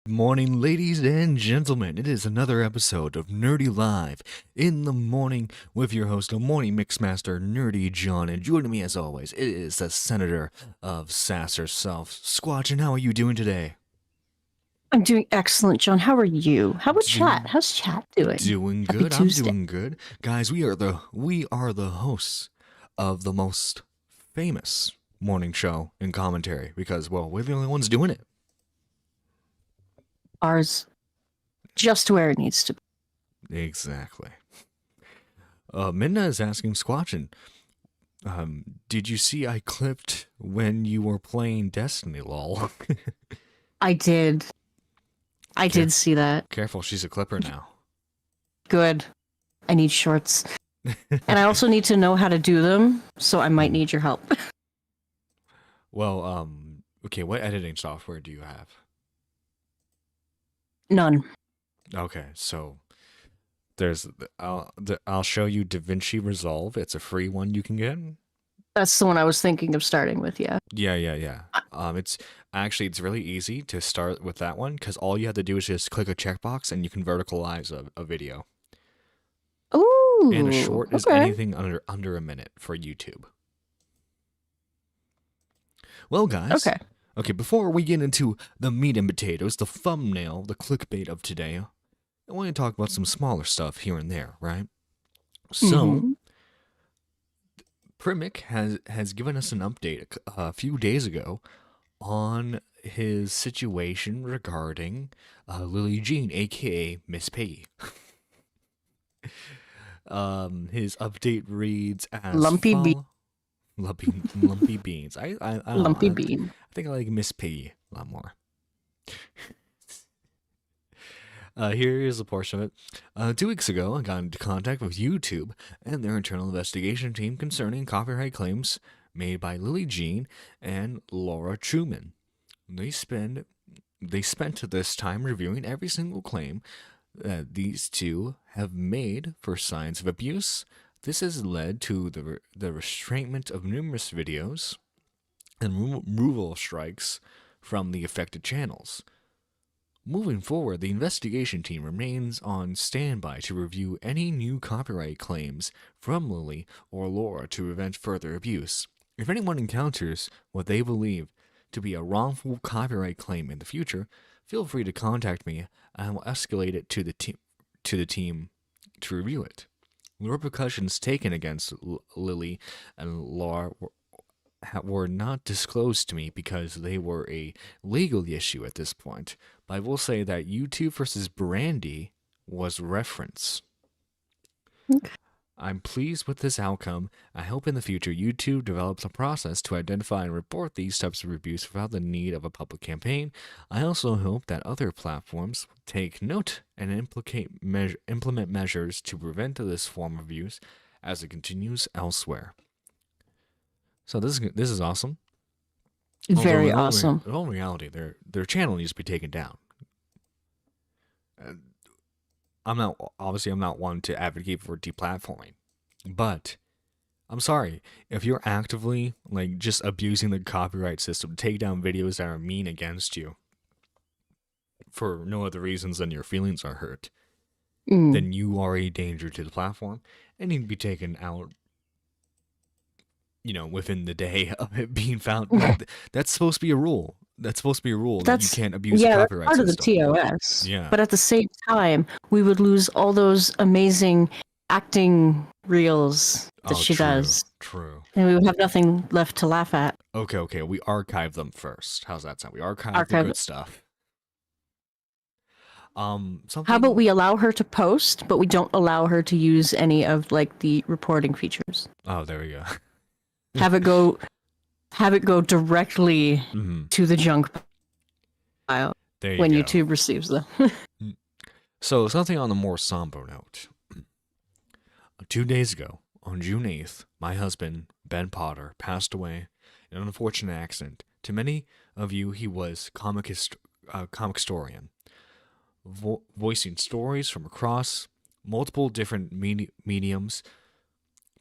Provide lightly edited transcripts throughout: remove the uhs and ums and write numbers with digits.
Morning, ladies and gentlemen. It is another episode of Nerdy Live in the morning with your host, the morning mixmaster, Nerdy John. And joining me, as always, it is the senator of Sass herself, Squatch. And how are you doing today? I'm doing excellent, John. How are you? How about chat? How's chat doing? Doing good. I'm doing good, guys. We are the hosts of the most famous morning show in commentary because, well, we're the only ones doing it. Ours just where it needs to be. Exactly. Minna is asking Squatchin, did you see I clipped when you were playing Destiny, lol? I did. I did see that. Careful, she's a clipper now. Good. I need shorts. And I also need to know how to do them, so I might need your help. Well, okay, what editing software do you have? None. Okay, so I'll show you DaVinci Resolve. It's a free one you can get. That's the one I was thinking of starting with, yeah. Yeah. It's really easy to start with that one because all you have to do is just click a checkbox and you can verticalize a video. Ooh. And a short is anything under a minute for YouTube. Well, guys. Okay, before we get into the meat and potatoes, the thumbnail, the clickbait of today, I want to talk about some smaller stuff here and there, right? So, Primic has given us an update a few days ago on his situation regarding Lily Jean, aka Miss Piggy. His update reads as Lumpy Bean. Lumpy beans. I Lumpy Bean. I think I like Miss Piggy a lot more. Here is a portion of it. 2 weeks ago, I got into contact with YouTube and their internal investigation team concerning copyright claims made by Lily Jean and Laura Truman. They spent this time reviewing every single claim that these two have made for signs of abuse. This has led to the restrainment of numerous videos and removal strikes from the affected channels. Moving forward, the investigation team remains on standby to review any new copyright claims from Lily or Laura to prevent further abuse. If anyone encounters what they believe to be a wrongful copyright claim in the future, feel free to contact me and I will escalate it to the team to review it. The repercussions taken against Lily and Laura were not disclosed to me because they were a legal issue at this point, but I will say that YouTube versus Brandy was reference. Okay. I'm pleased with this outcome. I hope in the future YouTube develops a process to identify and report these types of abuse without the need of a public campaign. I also hope that other platforms take note and implement measures to prevent this form of abuse as it continues elsewhere. So this is awesome. Very awesome. In all reality, their channel needs to be taken down. I'm not one to advocate for deplatforming, but I'm sorry if you're actively just abusing the copyright system to take down videos that are mean against you for no other reasons than your feelings are hurt, then you are a danger to the platform and need to be taken out within the day of it being found. That's supposed to be a rule. That's supposed to be a rule that you That's can't abuse the yeah, that's copyright part of the system. TOS. Yeah. But at the same time, we would lose all those amazing acting reels that Oh, she true, does, true. and we would have nothing left to laugh at. Okay. We archive them first. How's that sound? We archive the Archive. good stuff. How about Something. we allow her to post, but we don't allow her to use any of like the reporting features? Oh, there we go. Have it go directly Mhm. to the junk pile There you when go. YouTube receives them. So something on a more somber note. 2 days ago, on June 8th, my husband, Ben Potter, passed away in an unfortunate accident. To many of you, he was comic historian, voicing stories from across multiple different mediums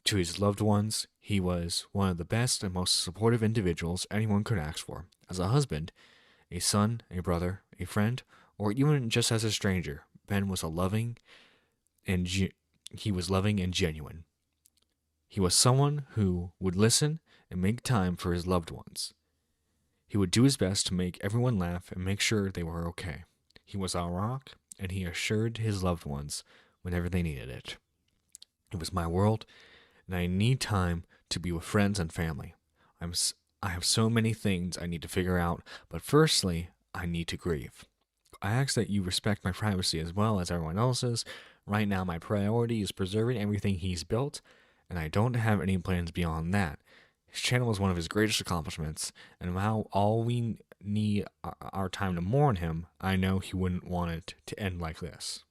to his loved ones. He was one of the best and most supportive individuals anyone could ask for. As a husband, a son, a brother, a friend, or even just as a stranger, Ben was he was loving and genuine. He was someone who would listen and make time for his loved ones. He would do his best to make everyone laugh and make sure they were okay. He was our rock, and he assured his loved ones whenever they needed it. It was my world, and I need time to be with friends and family. I have so many things I need to figure out, but firstly, I need to grieve. I ask that you respect my privacy as well as everyone else's. Right now, my priority is preserving everything he's built, and I don't have any plans beyond that. His channel was one of his greatest accomplishments, and while all we need our time to mourn him, I know he wouldn't want it to end like this.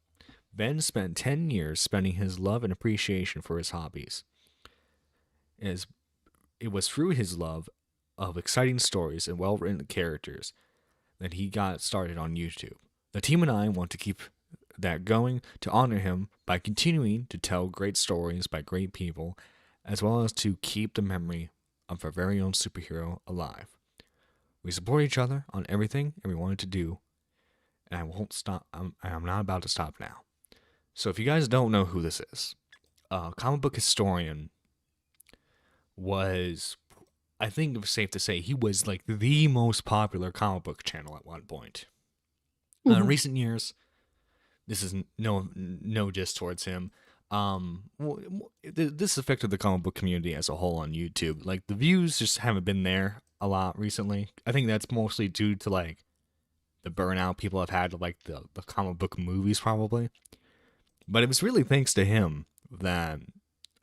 Ben spent 10 years spending his love and appreciation for his hobbies. It was through his love of exciting stories and well-written characters that he got started on YouTube. The team and I want to keep that going to honor him by continuing to tell great stories by great people, as well as to keep the memory of our very own superhero alive. We support each other on everything and we wanted to do, and I won't stop. I'm not about to stop now. So if you guys don't know who this is, comic book historian was, I think it's safe to say, he was like the most popular comic book channel at one point. In recent years, this is no diss towards him. This affected the comic book community as a whole on YouTube. Like, the views just haven't been there a lot recently. I think that's mostly due to like the burnout people have had of like the comic book movies probably. But it was really thanks to him that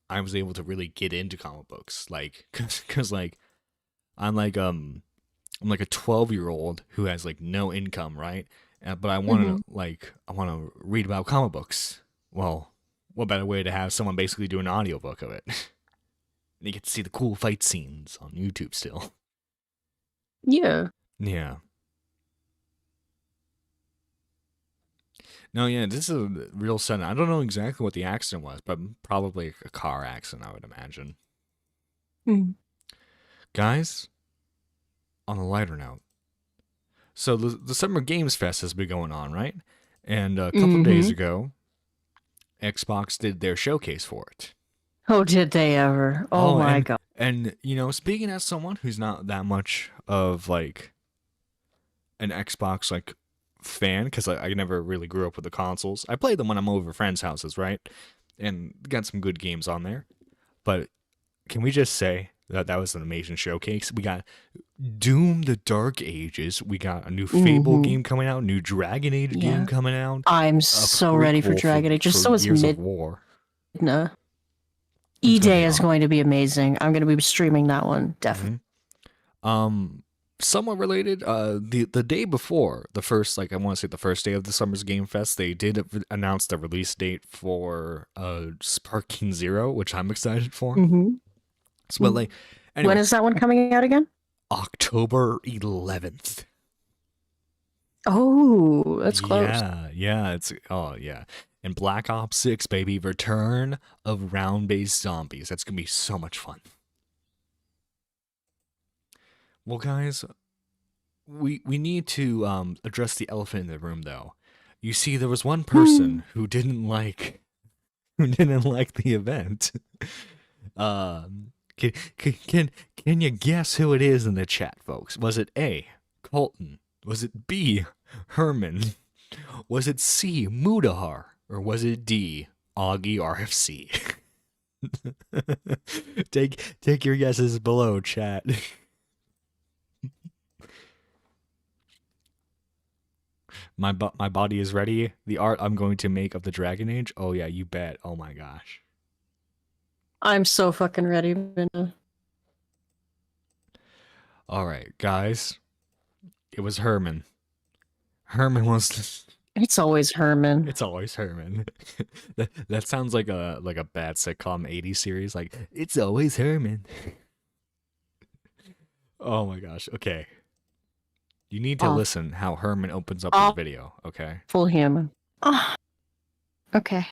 I was able to really get into comic books. Like, cause like I'm like a 12-year-old who has like no income, right? But I want to read about comic books. Well, what better way to have someone basically do an audiobook of it? And you get to see the cool fight scenes on YouTube still. Yeah. Yeah. No, yeah, this is a real sudden. I don't know exactly what the accident was, but probably a car accident, I would imagine. Guys, on a lighter note, so the Summer Games Fest has been going on, right? And a couple of days ago, Xbox did their showcase for it. Oh, did they ever? Oh my god. And, speaking as someone who's not that much of, like, an Xbox, like, fan, because I never really grew up with the consoles. I play them when I'm over friends' houses, right? And got some good games on there. But can we just say that was an amazing showcase? We got Doom: The Dark Ages. We got a new Fable game coming out, new Dragon Age game coming out. I'm so ready for Dragon Age. Just so it's Gears of War. E-Day is going to be amazing. I'm going to be streaming that one, definitely. Somewhat related, the day before the first, like I want to say the first day of the Summer's Game Fest, they did announce the release date for Sparking Zero, which I'm excited for. So, but like, anyway, when is that one coming out again? October 11th. Oh, that's close. Yeah, and Black Ops 6, baby, Return of Round-Based Zombies. That's gonna be so much fun. Well, guys, we need to address the elephant in the room, though. You see, there was one person who didn't like the event. Can Can you guess who it is in the chat, folks? Was it A, Colton? Was it B, Herman? Was it C, Mudahar? Or was it D, Augie RFC? Take your guesses below, chat. My body is ready. The art I'm going to make of the Dragon Age. Oh yeah, you bet. Oh my gosh. I'm so fucking ready, Minna. All right, guys. It was Herman. Herman was. It's always Herman. It's always Herman. that sounds like a bad sitcom 80s series. Like, it's always Herman. Oh my gosh. Okay. You need to listen how Herman opens up his video, okay? Full human. Oh. Okay.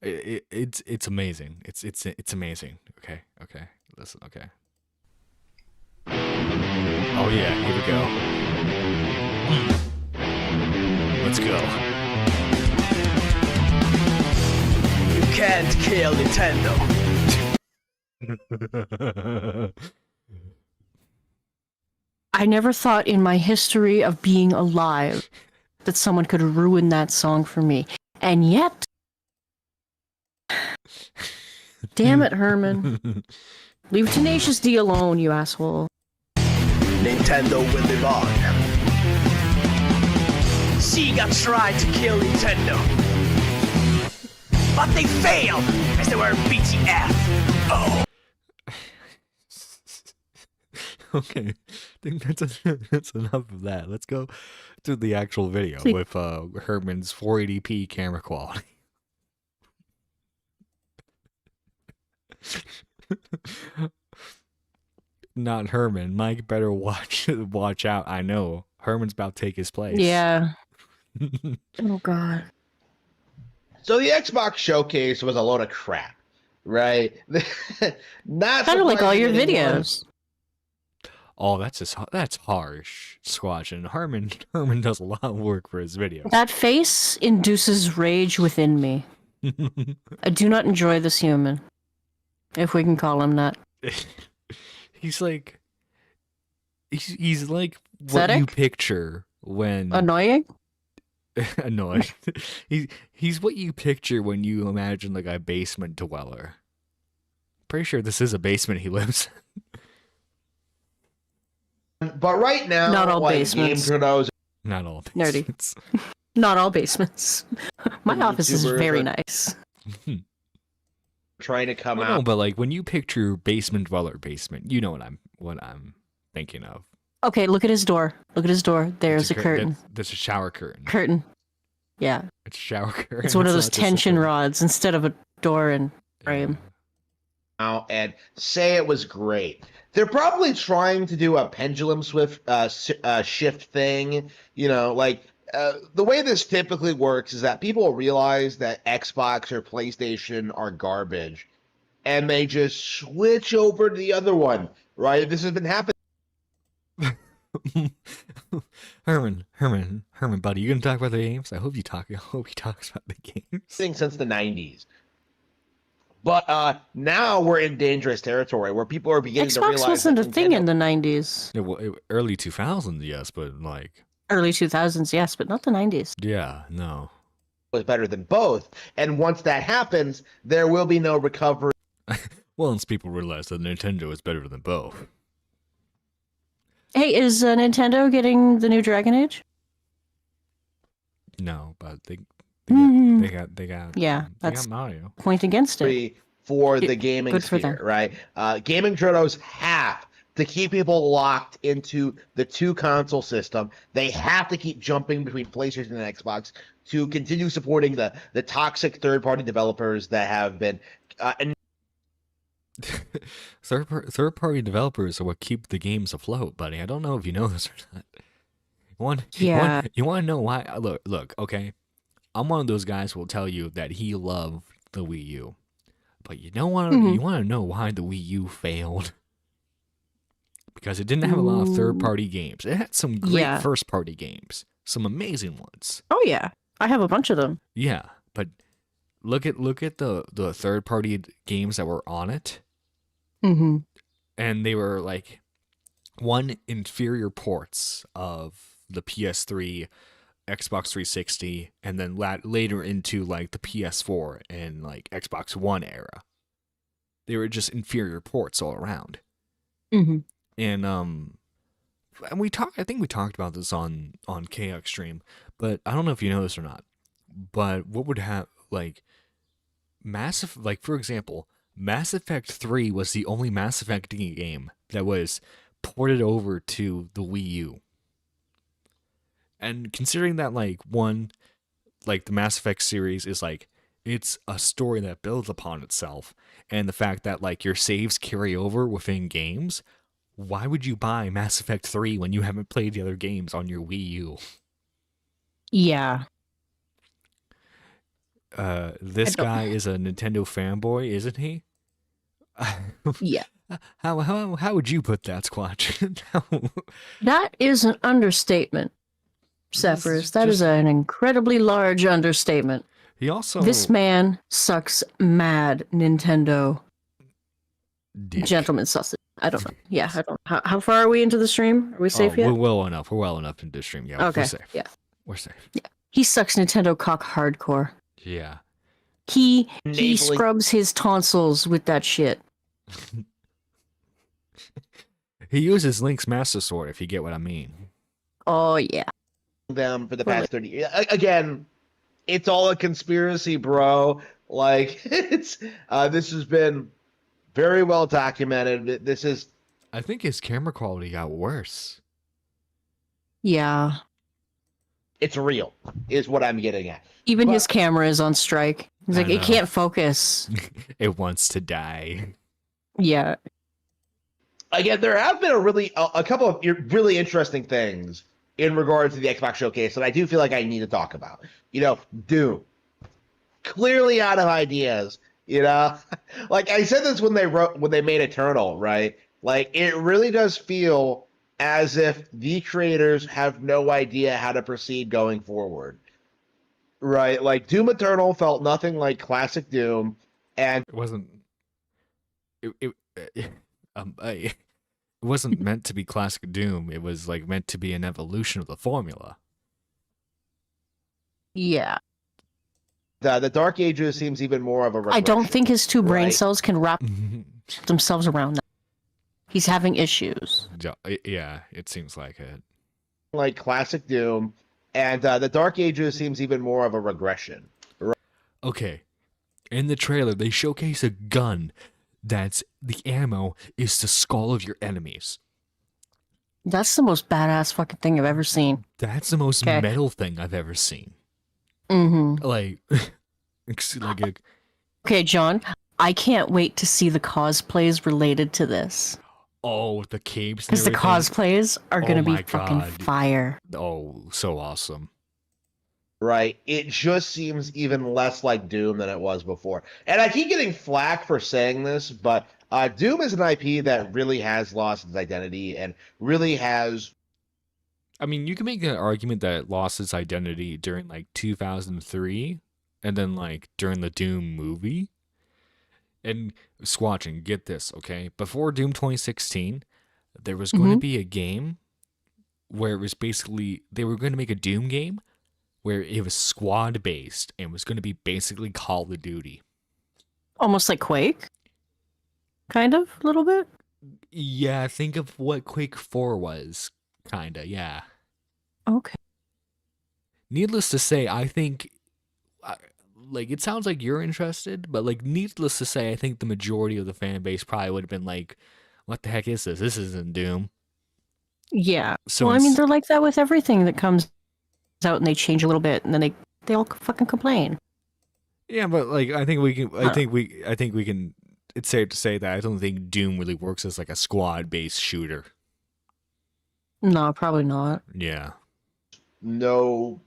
It's amazing. It's amazing. Okay. Listen, okay. Oh yeah, here we go. Let's go. You can't kill Nintendo. I never thought in my history of being alive that someone could ruin that song for me. And yet... Damn it, Herman. Leave Tenacious D alone, you asshole. Nintendo will live on. Sega tried to kill Nintendo, but they failed as they were BTF. Oh. Okay, I think that's enough of that. Let's go to the actual video with Herman's 480p camera quality. Not Herman. Mike better watch out. I know Herman's about to take his place. Yeah. Oh God. So the Xbox showcase was a load of crap, right? Not kind of like all your anymore. videos. Oh, that's harsh, Squatch. And Herman does a lot of work for his videos. That face induces rage within me. I do not enjoy this human, if we can call him that. He's like what Pathetic? you picture when Annoying? annoying. He's what you picture when you imagine like a basement dweller. Pretty sure this is a basement he lives But right now, not all like, basements. Game Journos, Not all Nerdy. basements. Not all basements. My office is YouTubers very are- nice. trying to come No, out. but like when you picture basement dweller basement, you know what I'm thinking of. Okay, look at his door. Look at his door. There's a It's curtain. That's a shower curtain. Curtain. Yeah. It's a shower curtain. It's one of those not just a tension curtain. rods instead of a door and frame. Out and say it was great. They're probably trying to do a pendulum shift thing. You know, like the way this typically works is that people realize that Xbox or PlayStation are garbage, and they just switch over to the other one. Right? This has been happening Herman, buddy, you gonna talk about the games? I hope he talks about the games. since the 90s. But now we're in dangerous territory where people are beginning to Xbox realize wasn't a that thing in Nintendo the 90s. Yeah, well, early 2000s, yes, but like, Early 2000s, yes, but not the 90s. yeah, no. was better than both. And once that happens, there will be no recovery. Once people realize that Nintendo is better than both. Hey, is Nintendo getting the new Dragon Age? No, but they Hmm. got Yeah, they that's got Mario. point against it. For the gaming good for them. sphere, right? Gaming journos have to keep people locked into the two console system. They have to keep jumping between PlayStation and Xbox to continue supporting the toxic third-party developers that have been and Third party developers are what keep the games afloat, buddy. I don't know if you know this or not. You want to know why? Look, okay. I'm one of those guys who will tell you that he loved the Wii U. But you want to know why the Wii U failed? Because it didn't have a lot of third-party games. It had some great first-party games, some amazing ones. Oh yeah, I have a bunch of them. Yeah, but look at the third-party games that were on it. Mm-hmm. And they were like one inferior ports of the PS3, Xbox 360, and then later into like the PS4 and like Xbox One era. They were just inferior ports all around. Mm-hmm. And I think we talked about this on KX stream, but I don't know if you know this or not. But what would have like for example, Mass Effect 3 was the only Mass Effect game that was ported over to the Wii U. And considering that like the Mass Effect series is like it's a story that builds upon itself, and the fact that like your saves carry over within games, why would you buy Mass Effect 3 when you haven't played the other games on your Wii U? Yeah. This guy is a Nintendo fanboy, isn't he? Yeah. How would you put that, Squatch? That is an understatement, Zephyrus. That is an incredibly large understatement. He also This man sucks mad Nintendo dick. gentleman sausage. I don't know. Yeah, I don't. How far are we into the stream? Are we safe yet? We're well enough. We're well enough into the stream. Yeah, Okay. we're safe. Yeah. We're safe. Yeah. He sucks Nintendo cock hardcore. Yeah. He Nasally. scrubs his tonsils with that shit. He uses Link's Master Sword, if you get what I mean. Oh yeah. Them for the past 30 years. Again, it's all a conspiracy, bro. Like it's this has been very well documented. This is I think his camera quality got worse. Yeah. it's real, is what I'm getting at. Even But- his camera is on strike. He's I like, it know. can't focus. It wants to die. Yeah. Again, there have been a couple of really interesting things in regards to the Xbox showcase that I do feel like I need to talk about. You know, Doom. Clearly out of ideas, you know? Like I said this when they made Eternal, right? Like it really does feel as if the creators have no idea how to proceed going forward. Right? Like Doom Eternal felt nothing like classic Doom, and It wasn't. It wasn't meant to be classic Doom. It was like meant to be an evolution of the formula. Yeah. the Dark Ages seems even more of a I don't regression, think his two brain right? cells can wrap themselves around that. He's having issues. Yeah, it seems like it. Like classic Doom, and the Dark Ages seems even more of a regression. Okay, in the trailer, they showcase a gun that's the ammo is the skull of your enemies. That's the most badass fucking thing I've ever seen. That's the most Okay. metal thing I've ever seen. Mm-hmm. Like, Okay, John, I can't wait to see the cosplays related to this. oh, the capes. Because the cosplays are going to be my fucking God. fire. Oh, so awesome. Right? It just seems even less like Doom than it was before. And I keep getting flack for saying this, but Doom is an IP that really has lost its identity and really has. I mean, you can make an argument that it lost its identity during like 2003 and then like during the Doom movie. And Squatching, get this, okay? Before Doom 2016, there was going to be a game where it was basically, they were going to make a Doom game where it was squad based and was going to be basically Call of Duty. Almost like Quake? Kind of, a little bit? Yeah, think of what Quake 4 was, kinda, yeah. Okay. Needless to say, I think, like, it sounds like you're interested, but, like, needless to say, I think the majority of the fan base probably would have been like, what the heck is this? This isn't Doom. Yeah. So well, I mean, they're like that with everything that comes out and they change a little bit and then they all fucking complain. yeah, but, like, I think we can, it's safe to say that I don't think Doom really works as, like, a squad-based shooter. No, probably not. Yeah. no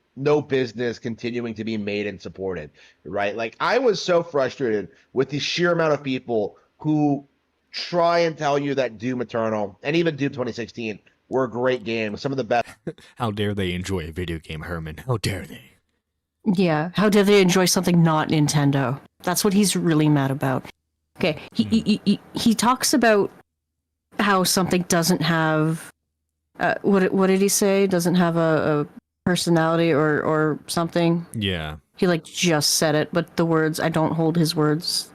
business continuing to be made and supported, right? Like I was so frustrated with the sheer amount of people who try and tell you that Doom Eternal and even Doom 2016 were great games, some of the best. How dare they enjoy a video game, Herman? How dare they? Yeah. How dare they enjoy something not Nintendo? That's what he's really mad about. Okay, he talks about how something doesn't have what did he say? Doesn't have a personality or something. Yeah. He like just said it, but the words I don't hold his words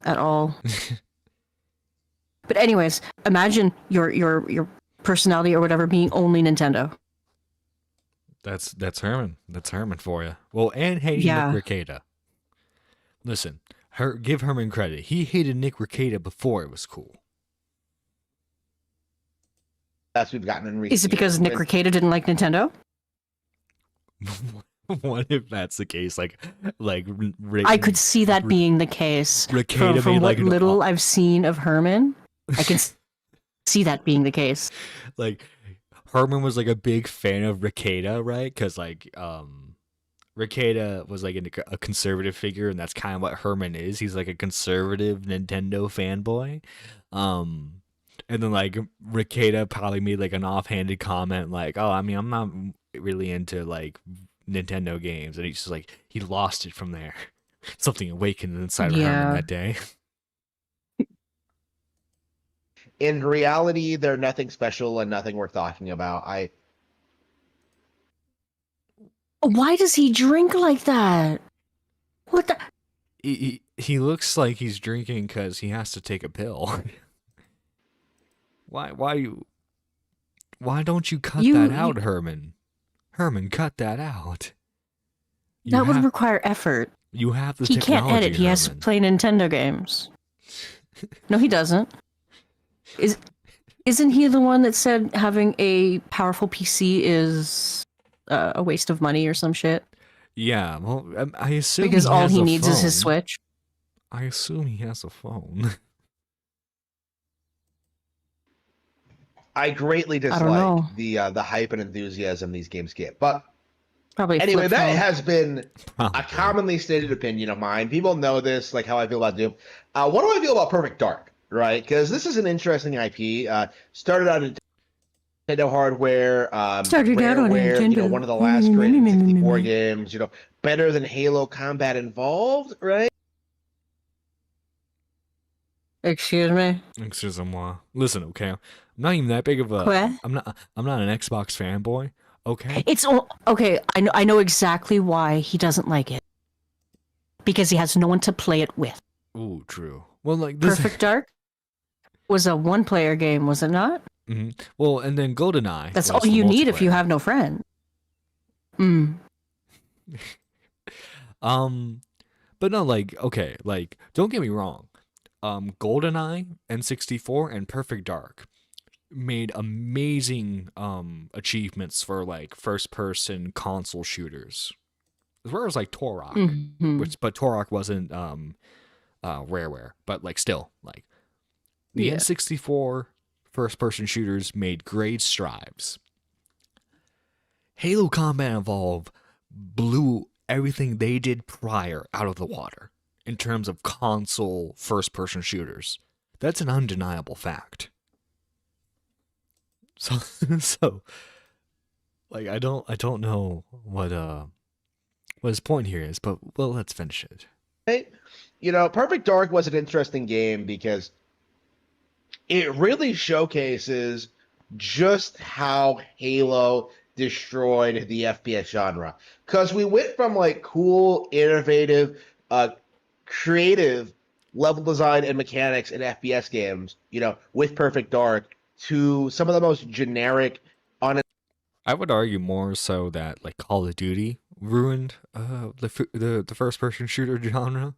at all. But anyways, imagine your personality or whatever being only Nintendo. That's Herman. That's Herman for you. Well, and hating Yeah. Nick Rekieta. Listen, give Herman credit. He hated Nick Rekieta before it was cool. That's we've gotten in recent Is it because years. Nick Rekieta didn't like Nintendo? What if that's the case? I could see that being the case. Rekieta From made, what like, little I've seen of Herman, I can see that being the case. like Herman was like a big fan of Rekieta, right? Because Rekieta was like a conservative figure, and that's kind of what Herman is. He's like a conservative Nintendo fanboy. And then like Rekieta probably made like an offhanded comment like, "Oh, I mean, I'm not really into like Nintendo games," and he's just like he lost it from there. Something awakened inside of Herman that day. In reality, they're nothing special and nothing worth talking about. Why does he drink like that? What the? He looks like he's drinking because he has to take a pill. Why don't you cut that out, Herman? Herman, cut that out. That would require effort. You have the He technology, can't edit. He has to Herman. play Nintendo games. No, he doesn't. Isn't he the one that said having a powerful PC is a waste of money or some shit? Yeah, well, I assume Because he all has he a needs is his phone. Switch. I assume he has a phone. I greatly don't dislike know. the hype and enthusiasm these games get. But Probably anyway, flip that phone. has been Probably. a commonly stated opinion of mine. People know this, like how I feel about Doom. What do I feel about Perfect Dark? Right, because this is an interesting IP. Started on Nintendo hardware. Started out on Rareware, Nintendo. one of the last great 64 games. Better than Halo Combat Involved, right? Excuse me. Excusez-moi. Listen, okay, I'm not even that big of a. What? I'm not an Xbox fanboy. Okay. It's okay. I know exactly why he doesn't like it. Because he has no one to play it with. Ooh, true. Well, like this. Perfect Dark was a one-player game, was it not? Mm-hmm. Well, and then GoldenEye. That's was all the you need if you multiplayer. have no friend. But no, like, okay, like, don't get me wrong. GoldenEye, N64, and Perfect Dark made amazing achievements for like first-person console shooters, as well as like Turok, but Turok wasn't Rareware, but like still like the N64 first-person shooters made great strides. Halo Combat Evolved blew everything they did prior out of the water in terms of console first-person shooters. That's an undeniable fact. So like I don't know what his point here is, but well, let's finish it. Right? Perfect Dark was an interesting game because it really showcases just how Halo destroyed the FPS genre. Because we went from like cool, innovative, creative level design and mechanics in FPS games, with Perfect Dark, to some of the most generic, I would argue more so that like Call of Duty ruined the first person shooter genre.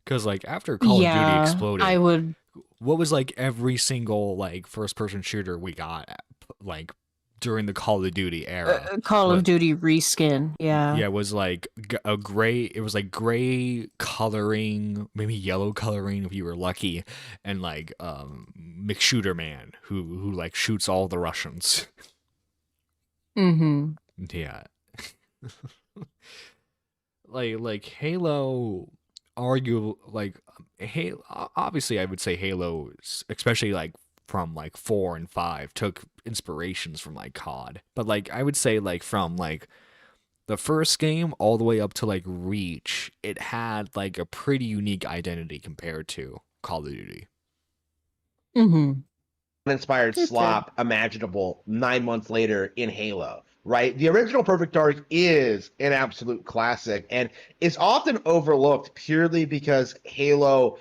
Because like after Call of Duty exploded, I would. What was like every single like first person shooter we got like during the Call of Duty era? Call of Duty reskin, yeah. Yeah, it was like a gray. It was like gray coloring, maybe yellow coloring if you were lucky, and like McShooter Man who like shoots all the Russians. Yeah. like Halo, Halo. Obviously, I would say Halo, especially like from like 4 and 5, took inspirations from like COD. But like I would say like from like The first game, all the way up to like Reach, it had like a pretty unique identity compared to Call of Duty. Mm-hmm. Inspired It did. slop imaginable 9 months later in Halo, right? The original Perfect Dark is an absolute classic and is often overlooked purely because Halo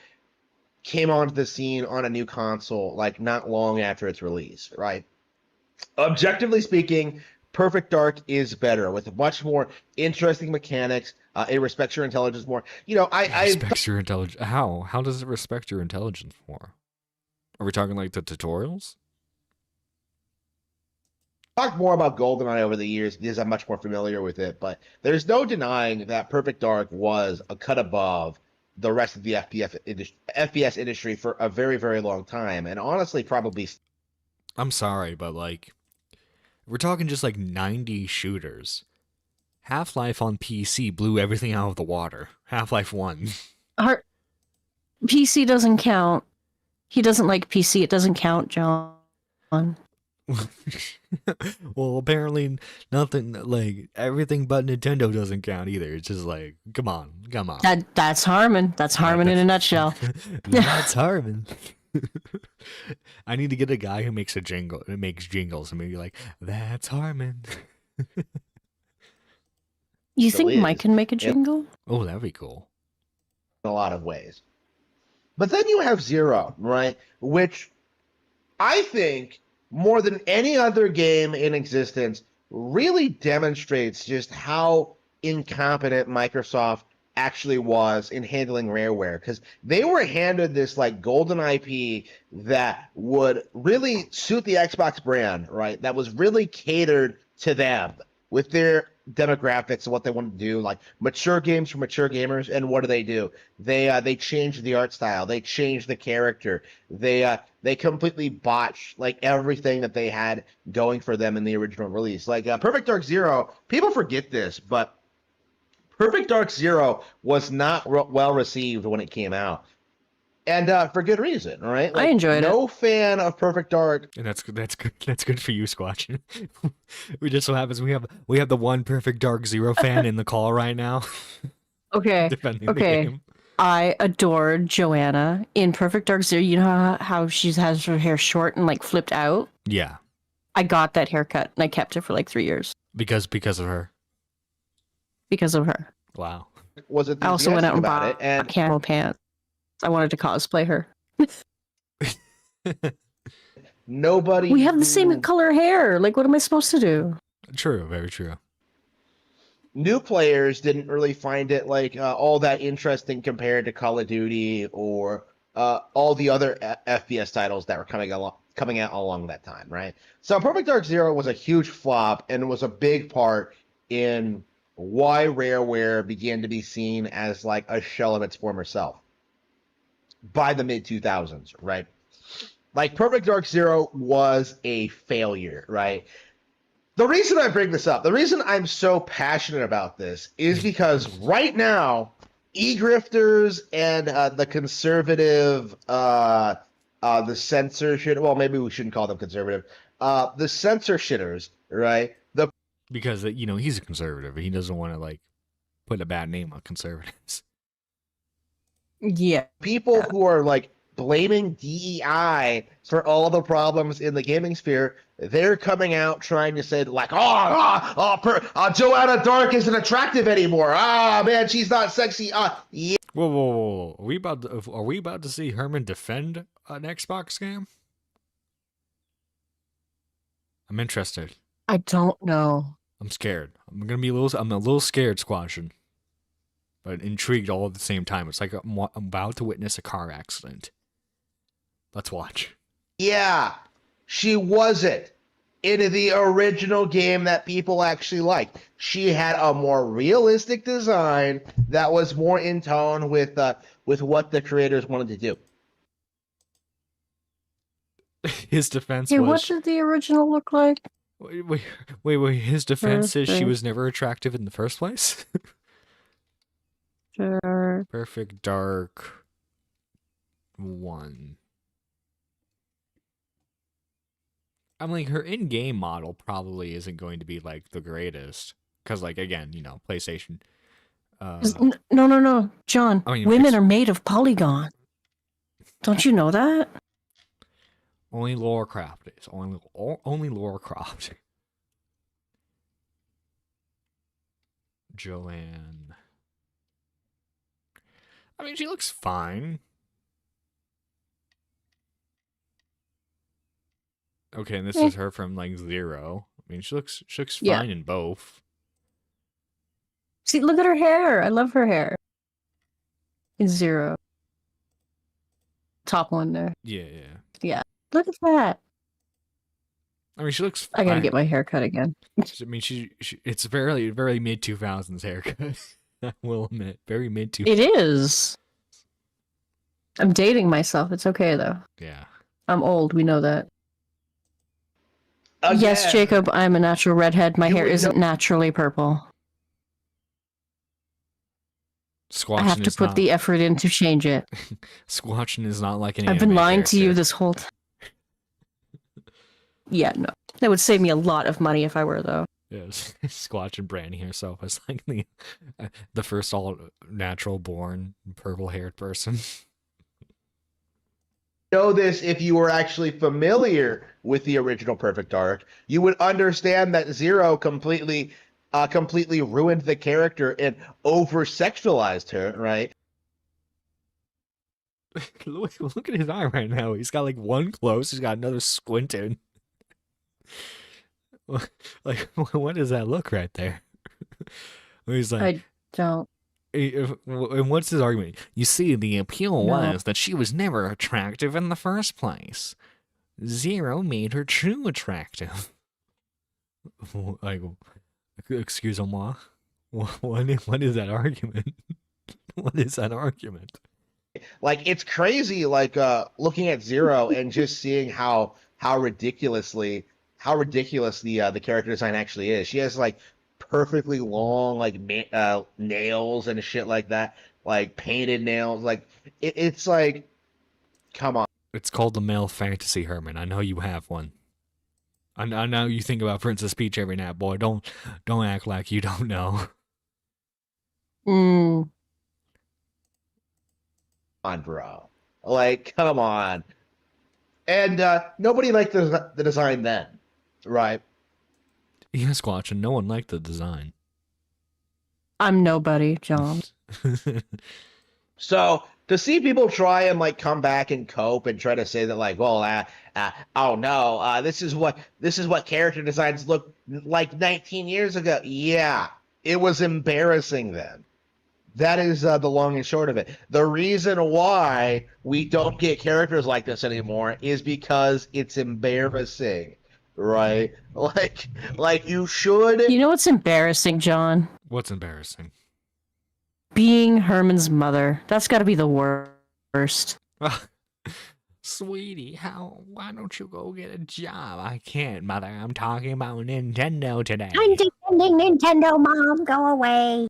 came onto the scene on a new console like not long after its release, right? Objectively speaking, Perfect Dark is better with much more interesting mechanics. It respects your intelligence more. It respects your intelligence. How? How does it respect your intelligence more? Are we talking like the tutorials? talked more about GoldenEye over the years because I'm much more familiar with it, but there's no denying that Perfect Dark was a cut above the rest of the FPS industry for a very, very long time, and honestly, probably I'm sorry, but like, we're talking just like 90 shooters. Half-Life on PC blew everything out of the water. Half-Life 1. Our PC doesn't count. He doesn't like PC. It doesn't count, John. Well, apparently nothing, like, everything but Nintendo doesn't count either. It's just like, come on, come on. That's Harmon. That's Harmon in a nutshell. That's Harmon. I need to get a guy who makes a jingle, who makes jingles, and maybe like, that's Harmon. You still think Mike is can make a in jingle? Oh, that'd be cool. a lot of ways. But then you have Zero, right? Which I think more than any other game in existence really demonstrates just how incompetent Microsoft actually was in handling Rareware because they were handed this like golden IP that would really suit the Xbox brand, right? That was really catered to them with their demographics and what they want to do, like mature games for mature gamers. And what do? They changed the art style, they changed the character, they completely botched like everything that they had going for them in the original release. Like Perfect Dark Zero, people forget this, but Perfect Dark Zero was not well received when it came out, and for good reason, right? I Like enjoyed it. no fan of Perfect Dark. And that's good. That's good. That's good for you, Squatch. We just so happens we have the one Perfect Dark Zero fan in the call right now, Okay. defending the Okay. game. I adored Joanna in Perfect Dark Zero. You know how she has her hair short and like flipped out? Yeah, I got that haircut and I kept it for like 3 years because of her. because of her. Wow. Was I also went out enthusiastic and about it, bought and camel pants. I wanted to cosplay her. nobody We have the same who color hair. Like, what am I supposed to do? True. Very true. new players didn't really find it like all that interesting compared to Call of Duty or all the other FPS titles that were coming out along that time, right? So Perfect Dark Zero was a huge flop and was a big part in why Rareware began to be seen as like a shell of its former self by the mid 2000s, right? Like Perfect Dark Zero was a failure, right? The reason I bring this up, the reason I'm so passionate about this is because right now, e-grifters and the conservative, the censorship, well, maybe we shouldn't call them conservative, the censor shitters, right? The Because he's a conservative. He doesn't want to like put a bad name on conservatives. Yeah. people who are like blaming DEI for all the problems in the gaming sphere, they're coming out trying to say like, Joanna Dark isn't attractive anymore. Ah, man, she's not sexy. Yeah. Whoa, whoa, whoa! Are we about to see Herman defend an Xbox game? I'm interested. I don't know. I'm scared. I'm a little scared, Squashin, but intrigued all at the same time. It's like I'm about to witness a car accident. Let's watch. Yeah, she wasn't in the original game that people actually liked. She had a more realistic design that was more in tone with what the creators wanted to do. His defense Hey, what was did the original look like? wait. His defense is she was never attractive in the first place. Sure. Perfect Dark 1. I'm like, her in-game model probably isn't going to be like the greatest. Because, like, again, PlayStation. No, John. I mean, Women are made of polygon. Don't you know that? only Laura Croft is. Only Laura Croft. Joanne. I mean, she looks fine. Okay, and this is her from, like, Zero. I mean, she looks fine in both. See, look at her hair. I love her hair. In Zero. Top one there. Yeah. Yeah. Look at that. I mean, she looks I gotta get my hair cut again. I mean, she it's very, very mid-2000s haircut. I will admit. Very mid-2000s. It is. I'm dating myself. It's okay, though. Yeah. I'm old. We know that. Again, Yes, Jacob, I'm a natural redhead. My hair isn't naturally purple. Squatching I have to put the effort in to change it. Squatching is not like an I've been anime lying to you character. this whole time. Yeah, no. That would save me a lot of money if I were, though. Yes. Squatching branding herself as like the first all natural born purple haired person. Know this if you were actually familiar with the original Perfect Dark, you would understand that Zero completely ruined the character and over sexualized her, right? Look at his eye right now. He's got like one close, he's got another squinting. Like, what does that look right there? He's like, I don't. And what's his argument? You see, the appeal was that she was never attractive in the first place. Zero made her too attractive. Like, excuse-moi. What is that argument? What is that argument? Like, it's crazy, like, looking at Zero and just seeing how ridiculous the character design actually is. She has like perfectly long like nails and shit like that, like painted nails. Like it's like, come on. It's called the male fantasy, Herman. I know you have one. I know you think about Princess Peach every night, boy. Don't act like you don't know. Mm. Come on, bro. Like, come on. And nobody liked the design then, right? Yeah, Squatch, and no one liked the design. I'm nobody, John. So to see people try and like come back and cope and try to say that like, well, oh no, this is what character designs look like 19 years ago. Yeah, it was embarrassing then. That is the long and short of it. The reason why we don't get characters like this anymore is because it's embarrassing, right? Like you should. You know what's embarrassing, John? What's embarrassing? Being Herman's mother. That's got to be the worst. Sweetie, why don't you go get a job? I can't, Mother. I'm talking about Nintendo today. I'm defending Nintendo, Mom. Go away.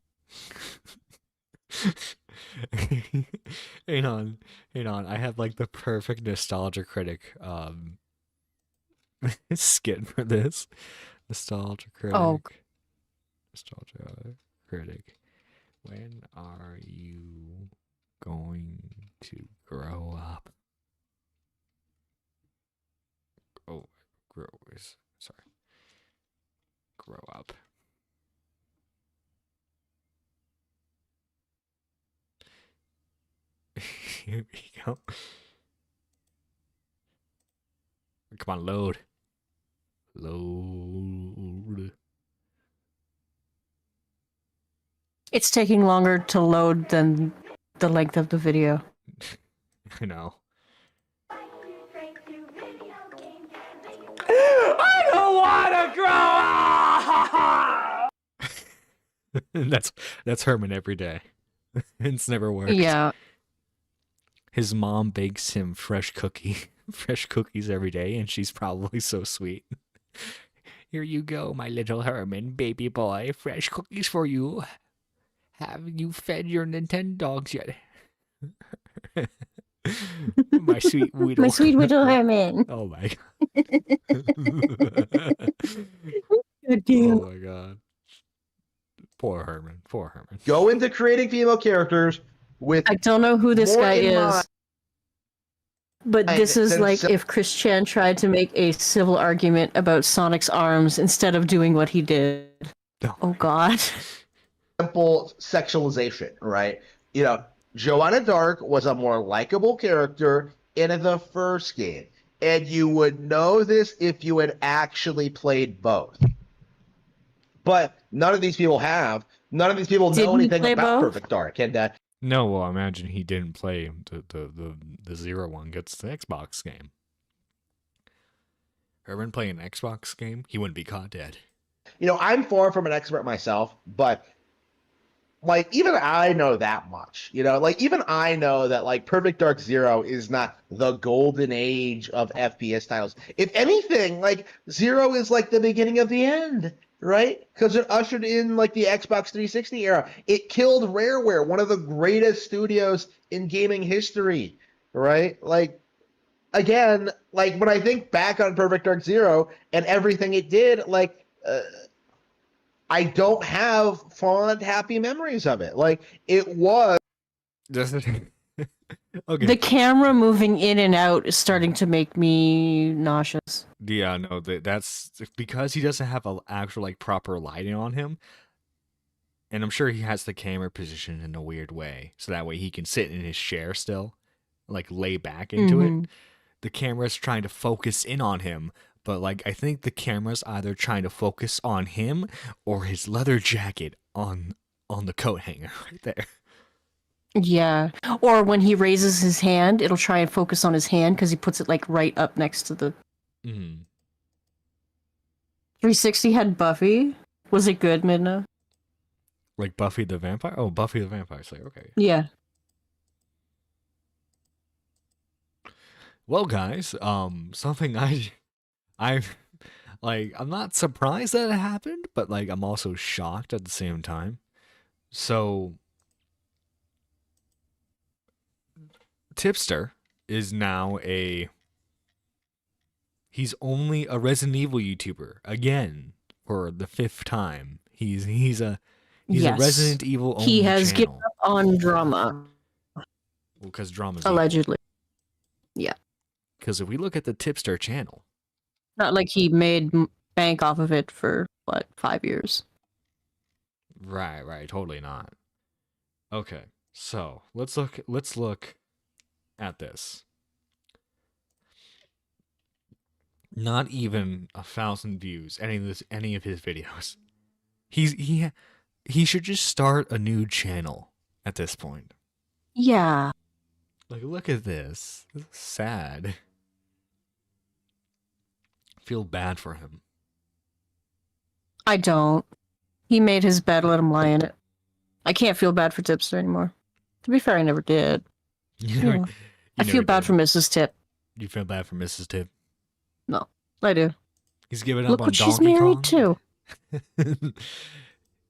Hang on. I have like the perfect nostalgia critic skit for this. Nostalgia critic. Oh. Nostalgia critic. When are you going to grow up? Oh, grow up. Here we go. Come on, load. It's taking longer to load than the length of the video. I know. I don't want to grow up! That's Herman every day. It's never worked. Yeah. His mom bakes him fresh cookies every day, and she's probably so sweet. Here you go, my little Herman, baby boy. Fresh cookies for you. Have you fed your Nintendo dogs yet? My sweet little... My sweet little Herman. Oh my god. Good deal. Oh my god. Poor Herman. Poor Herman. Go into creating female characters with I don't know who this more guy in is, mind but this is than like if Chris Chan tried to make a civil argument about Sonic's arms instead of doing what he did. No. Oh God. simple sexualization, right? You know, Joanna Dark was a more likable character in the first game, and you would know this if you had actually played both. But none of these people have. None of these people Did know he anything play about both? Perfect Dark, and No, well, I imagine he didn't play the Zero one gets the Xbox game. Herman playing an Xbox game, he wouldn't be caught dead. you know, I'm far from an expert myself, but like even I know that much. You know, like even I know that like Perfect Dark Zero is not the golden age of FPS titles. If anything, like Zero is like the beginning of the end, right? Because it ushered in like the Xbox 360 era. It killed Rareware, one of the greatest studios in gaming history, right? Like again, like when I think back on Perfect Dark Zero and everything it did, like I don't have fond, happy memories of it. Like it was. Okay. The camera moving in and out is starting to make me nauseous. Yeah, no, that's because he doesn't have an actual like proper lighting on him, and I'm sure he has the camera positioned in a weird way, so that way he can sit in his chair still, like lay back into it. The camera's trying to focus in on him, but like I think the camera's either trying to focus on him or his leather jacket on the coat hanger right there. Yeah. Or when he raises his hand, it'll try and focus on his hand because he puts it like right up next to the. 360 had Buffy. Was it good, Midna? Like Buffy the Vampire? Oh, Buffy the Vampire Slayer. Okay. Yeah. Well, guys, something I'm like, I'm not surprised that it happened, but like, I'm also shocked at the same time. So, Tipster is now he's only a Resident Evil YouTuber again for the 5th time. He's a Yes. Resident Evil only He has channel. given up on drama, Well, because drama's allegedly. Yeah. Because if we look at the Tipster channel, Not like he made bank off of it for, what, 5 years? right, totally not. Okay, so let's look at this. Not even 1,000 views. Any of his videos. He should just start a new channel at this point. Yeah. Like, look at this. This is sad. Feel bad for him. I don't. He made his bed, let him lie in it. I can't feel bad for Tipster anymore. To be fair, I never did. You I feel bad for Mrs. Tip. You feel bad for Mrs. Tip? No, I do. He's giving up Look on what she's Donkey married Kong? to.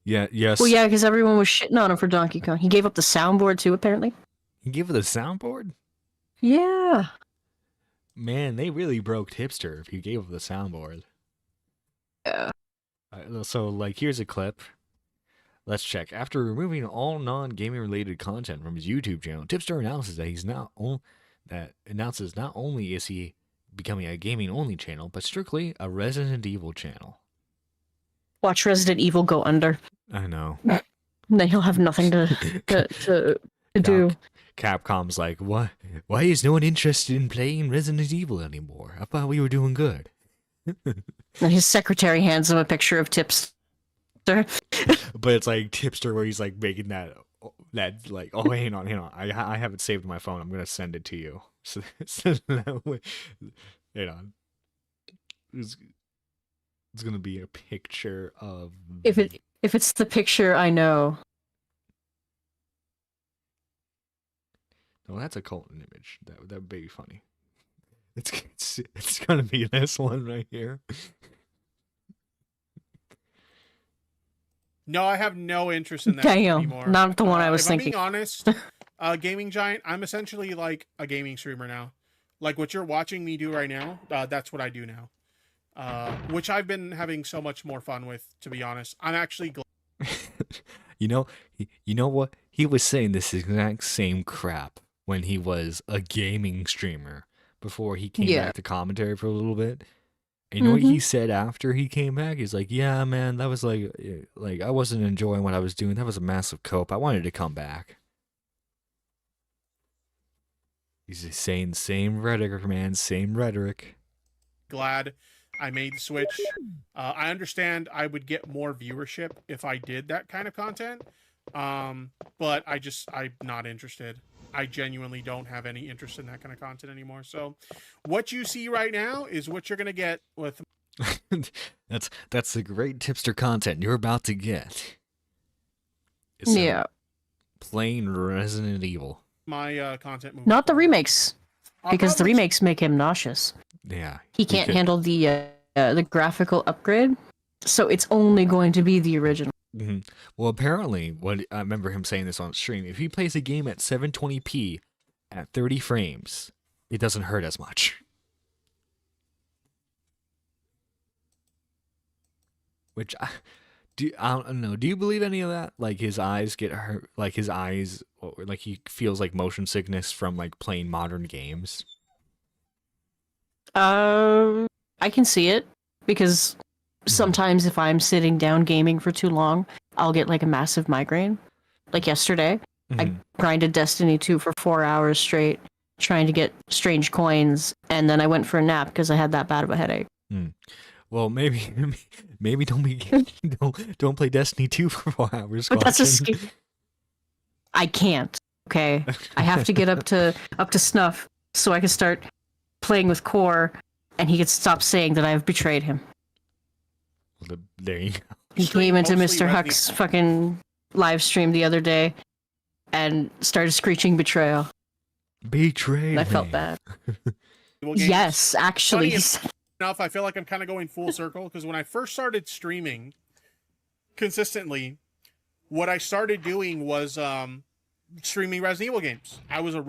Yeah, yes. Well, yeah, because everyone was shitting on him for Donkey Kong. He gave up the soundboard too, apparently. He gave it a soundboard? Yeah. Man, they really broke Tipster if he gave up the soundboard. Yeah. So, like, here's a clip. Let's check. After removing all non-gaming related content from his YouTube channel, Tipster announces not only is he becoming a gaming-only channel, but strictly a Resident Evil channel. Watch Resident Evil go under. I know. Then he'll have nothing to do. Capcom's like, what? Why is no one interested in playing Resident Evil anymore? I thought we were doing good. And his secretary hands him a picture of Tipster. But it's like Tipster where he's like making that like, oh, hang on, I have it saved on my phone. I'm gonna send it to you. So that way, hang on. It's gonna be a picture of. If it's the picture I know. No, that's a Colton image. That would be funny. It's gonna be this one right here. No, I have no interest in that Damn, anymore. not the one I was if thinking. I'm being honest, Gaming Giant, I'm essentially like a gaming streamer now. Like what you're watching me do right now, that's what I do now. Which I've been having so much more fun with, to be honest. I'm actually glad. You know, you know what? He was saying this exact same crap when he was a gaming streamer before he came Yeah. back to commentary for a little bit. And you know what he Mhm. said after he came back? He's like, "Yeah, man, that was like I wasn't enjoying what I was doing. That was a massive cope. I wanted to come back." He's just saying same rhetoric, man, same rhetoric. Glad I made the switch. I understand I would get more viewership if I did that kind of content, but I'm not interested. I genuinely don't have any interest in that kind of content anymore. So, what you see right now is what you're gonna get with That's the great tipster content you're about to get. It's some Yeah. plain Resident Evil. my content. Moving Not the forward. remakes, I'll because the probably- remakes make him nauseous. Yeah, He can't could- handle the graphical upgrade, so it's only going to be the original. Mhm. Well, apparently, what I remember him saying this on stream. If he plays a game at 720p at 30 frames, it doesn't hurt as much. Which I don't know. Do you believe any of that? Like his eyes get hurt. Like his eyes, or like he feels like motion sickness from like playing modern games. I can see it because sometimes if I'm sitting down gaming for too long, I'll get like a massive migraine. Like yesterday, I Mhm. grinded Destiny 2 for 4 hours straight, trying to get strange coins, and then I went for a nap because I had that bad of a headache. Well, maybe don't play Destiny 2 for 4 hours. But that's a Squatchin'. I can't. Okay, I have to get up to snuff so I can start playing with Core, and he can stop saying that I've betrayed him. Well, there you go. He Stream came into mostly Mr. Resident- Huck's fucking live stream the other day and started screeching betrayal. Betrayed. And I felt me. bad. Evil games. Yes, actually. Funny enough, I feel like I'm kind of going full circle because when I first started streaming consistently, what I started doing was streaming Resident Evil games. I was a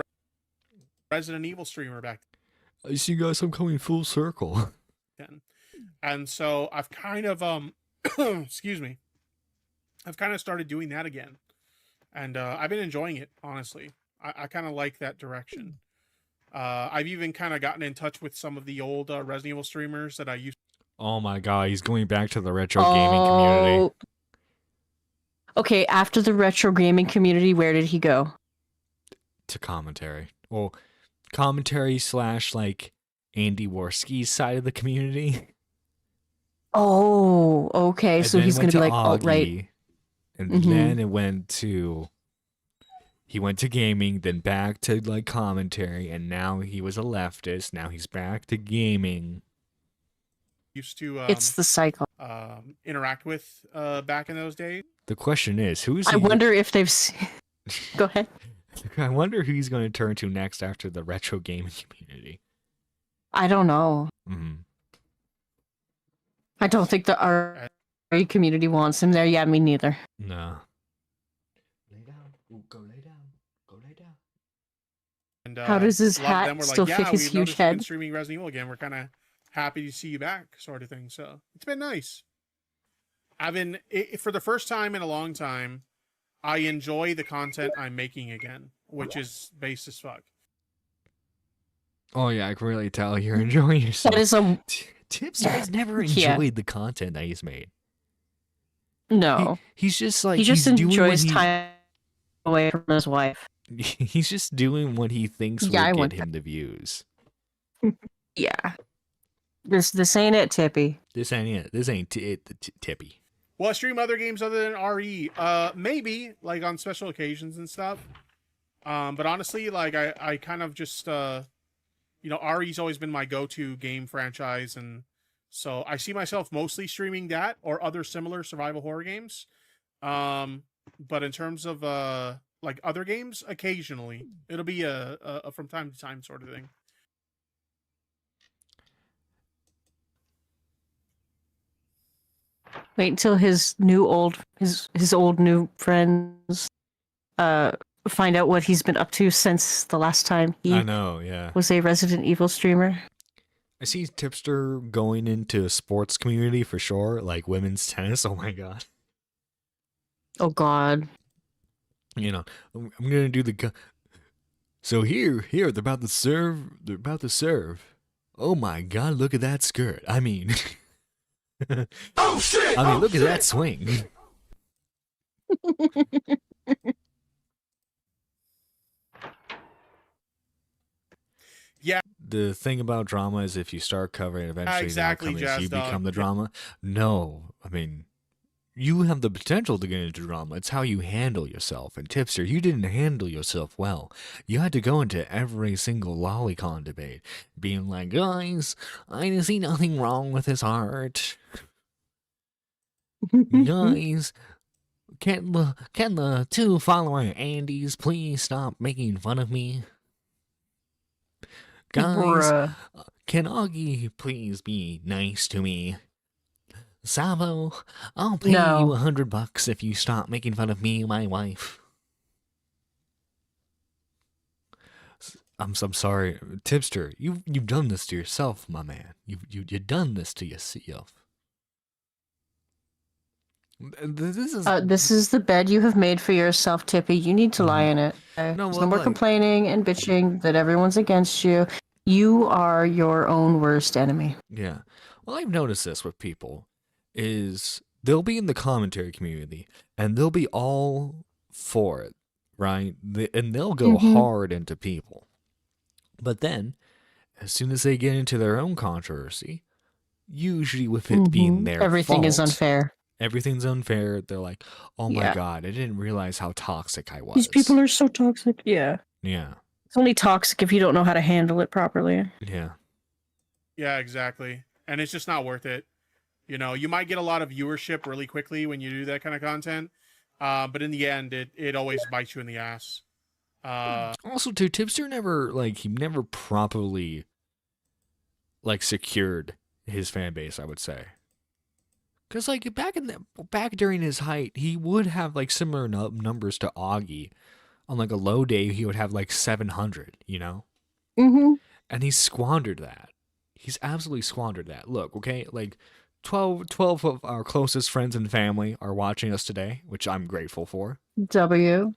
Resident Evil streamer back I see, guys. I'm coming full circle. then, and so I've kind of excuse me, I've kind of started doing that again, and I've been enjoying it, honestly. I kind of like that direction. I've even kind of gotten in touch with some of the old Resident Evil streamers that I used. Oh my god, he's going back to the retro gaming community. Okay, after the retro gaming community, where did he go? To commentary. Well, commentary / like Andy Worski's side of the community. Oh, okay. And So then he's it going went to be like Augie, alt-right. And Mhm. then it went to he went to gaming, then back to like commentary, and now he was a leftist. Now he's back to gaming. To It's the cycle. interact with back in those days. The question is, who's I he? wonder if they've seen... Go ahead. I wonder who he's going to turn to next after the retro gaming community. I don't know. Mm-hmm. I don't think the RE community wants him there. Yeah, me neither. No. Lay down. Ooh, go lay down. Go lay down. And How does his a lot of hat them were still like, fit yeah, his we've huge noticed you've been head? streaming Resident Evil again. We're kind of happy to see you back, sort of thing. So it's been nice. For the first time in a long time, I enjoy the content I'm making again, which is base as fuck. Oh yeah, I can really tell you're enjoying yourself. That is a... Tips has never Yeah. enjoyed the content that he's made. No. He's just like He just he's doing what enjoys time away from his wife. He's just doing what he thinks Yeah, I will want get him the views. Yeah. This ain't it, Tippy. This ain't it. This ain't Tippy. Will I stream other games other than RE? Maybe, like on special occasions and stuff. But honestly, like I kind of just RE's always been my go-to game franchise, and so I see myself mostly streaming that or other similar survival horror games. But in terms of like other games, occasionally it'll be a from time to time sort of thing. Wait until his old new friends find out what he's been up to since the last time I he know, yeah. was a Resident Evil streamer. I see Tipster going into sports community for sure, like women's tennis. Oh my god. Oh God. You know, I'm gonna do the. So here, they're about to serve. They're about to serve. Oh my God! Look at that skirt. I mean, Oh shit! I mean, look at that swing. Yeah, The thing about drama is if you start covering, eventually exactly, the outcome is Jazz you Dog. become the Yeah. drama. No, I mean, you have the potential to get into drama. It's how you handle yourself. And Tipster, you didn't handle yourself well. You had to go into every single lolicon debate, being like, guys, I see nothing wrong with his art. Guys, can the two follower Andys please stop making fun of me? Guys, Bruh. can Augie please be nice to me? Savo, I'll pay No. you $100 if you stop making fun of me and my wife. I'm sorry, Tipster. You've done this to yourself, my man. You've done this to yourself. This is the bed you have made for yourself, Tippy. You need to lie in it. Okay? No, There's well, no more like- complaining and bitching that everyone's against you. You are your own worst enemy. Yeah. Well, I've noticed this with people is they'll be in the commentary community and they'll be all for it, right? And they'll go Mhm. hard into people. But then, as soon as they get into their own controversy, usually with it being Mhm. their Everything is fault, unfair. everything's unfair. They're like, oh my Yeah. God, I didn't realize how toxic I was. These people are so toxic. Yeah. Yeah. It's only toxic if you don't know how to handle it properly. Yeah. Yeah, exactly. And it's just not worth it. You know, you might get a lot of viewership really quickly when you do that kind of content, but in the end, it always bites you in the ass. Also, too, Tipster he never properly, secured his fan base, I would say. Because, back during his height, he would have, similar numbers to Augie. On, a low day, he would have, 700, you know? Mm-hmm. And he squandered that. He's absolutely squandered that. Look, okay, 12 of our closest friends and family are watching us today, which I'm grateful for. W.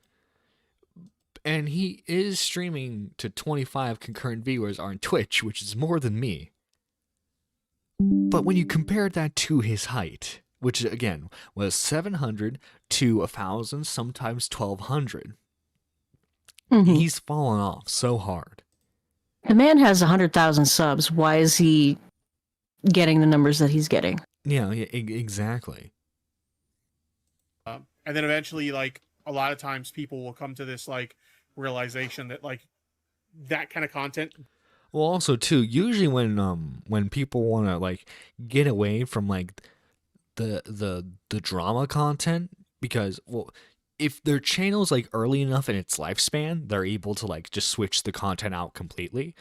And he is streaming to 25 concurrent viewers on Twitch, which is more than me. But when you compare that to his height, which again was 700 to 1,000, sometimes 1,200, Mm-hmm. he's fallen off so hard. The man has 100,000 subs. Why is he getting the numbers that he's getting? Yeah, exactly. And then eventually, a lot of times people will come to this, realization that, that kind of content. Well, also too, usually when people want to get away from the drama content, because if their channel's early enough in its lifespan, they're able to just switch the content out completely.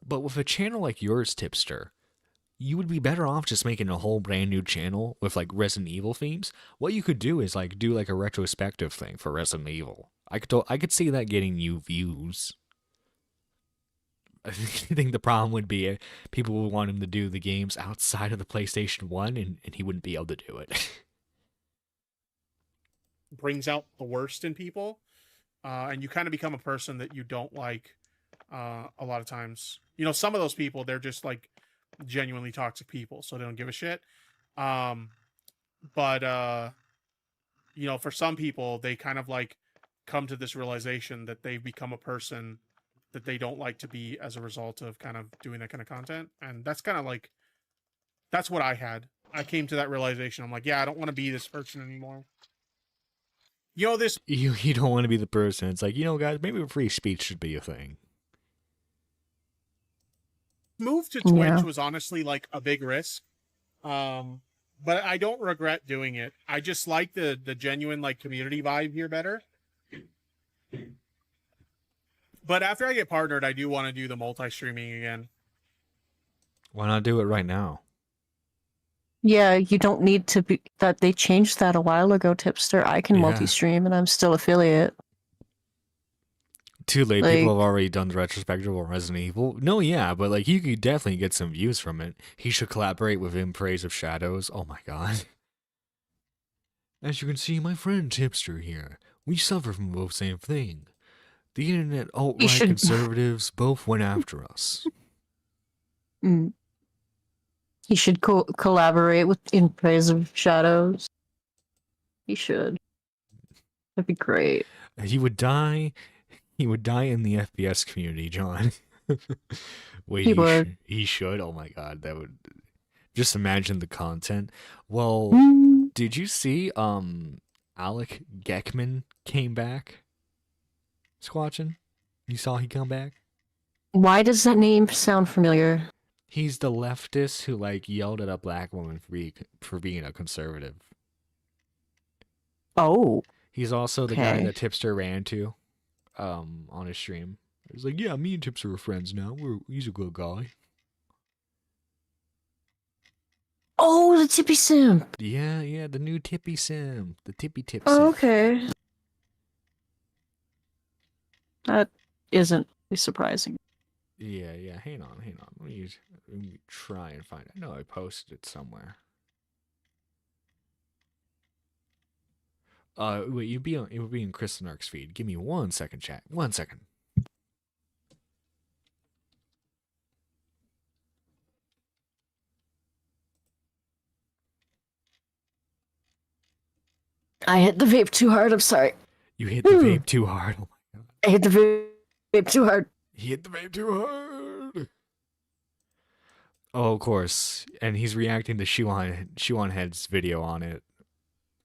But with a channel like yours, Tipster, you would be better off just making a whole brand new channel with Resident Evil themes. What you could do is do a retrospective thing for Resident Evil. I could see that getting you views. I think the problem would be people would want him to do the games outside of the PlayStation 1, and he wouldn't be able to do it. Brings out the worst in people, and you kind of become a person that you don't like a lot of times. You know, some of those people, they're just genuinely toxic people, so they don't give a shit. But you know, for some people, they kind of come to this realization that they've become a person that they don't like to be as a result of kind of doing that kind of content. And that's kind of that's what I had. I came to that realization. I'm like, yeah, I don't want to be this person anymore. You know, this You don't want to be the person. It's guys, maybe free speech should be a thing. move to Twitch Yeah. was honestly a big risk. But I don't regret doing it. I just like the genuine community vibe here better. But after I get partnered, I do want to do the multi-streaming again. Why not do it right now? Yeah, you don't need to be. That they changed that a while ago, Tipster. I can Yeah. multi-stream, and I'm still affiliate. Too late. People have already done the retrospective on Resident Evil. No, yeah, but you could definitely get some views from it. He should collaborate with him. Praise of Shadows. Oh my god. As you can see, my friend Tipster here. We suffer from both same thing. The internet alt-right should- conservatives both went after us. Mm. He should collaborate with In Praise of Shadows. He should. That'd be great. He would die. He would die in the FPS community, John. Wait, He would. he should. Oh my god, that would. Just imagine the content. Well, Mm. did you see? Alec Geckman came back. Squatching. You saw he come back. Why does that name sound familiar? He's the leftist who like yelled at a black woman for being a conservative. Oh. He's also the guy Okay. that Tipster ran to, on his stream. He's like, yeah, me and Tipster are friends now. He's a good guy. Oh, the Tippy Simp. Yeah, the new Tippy Sim, the Tippy Tip Sim. Oh, okay. That isn't surprising. Yeah. Hang on. Let me try and find it. I know I posted it somewhere. Wait, it would be in Chris and Ark's feed. Give me 1 second, chat. 1 second. I hit the vape too hard. I'm sorry. You hit the vape too hard. Oh my god. I hit the vape too hard. He hit the vape too hard. Oh, of course. And he's reacting to Shuan Head's video on it.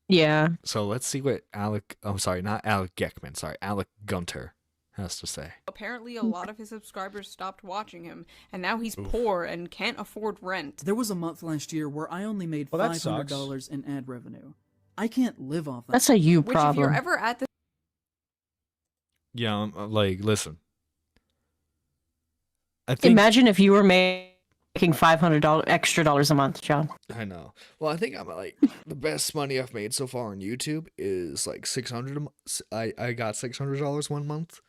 Yeah. So let's see what Alec Gunter has to say. Apparently, a lot of his subscribers stopped watching him, and now he's poor and can't afford rent. There was a month last year where I only made Well, that $500 in ad revenue. I can't live off that. That's a you Which, if you're problem. ever at the Yeah, like, listen. I think Imagine if you were making $500 extra dollars a month, John. I know. Well, I think I'm like the best money I've made so far on YouTube is like $600. I got $600 one month.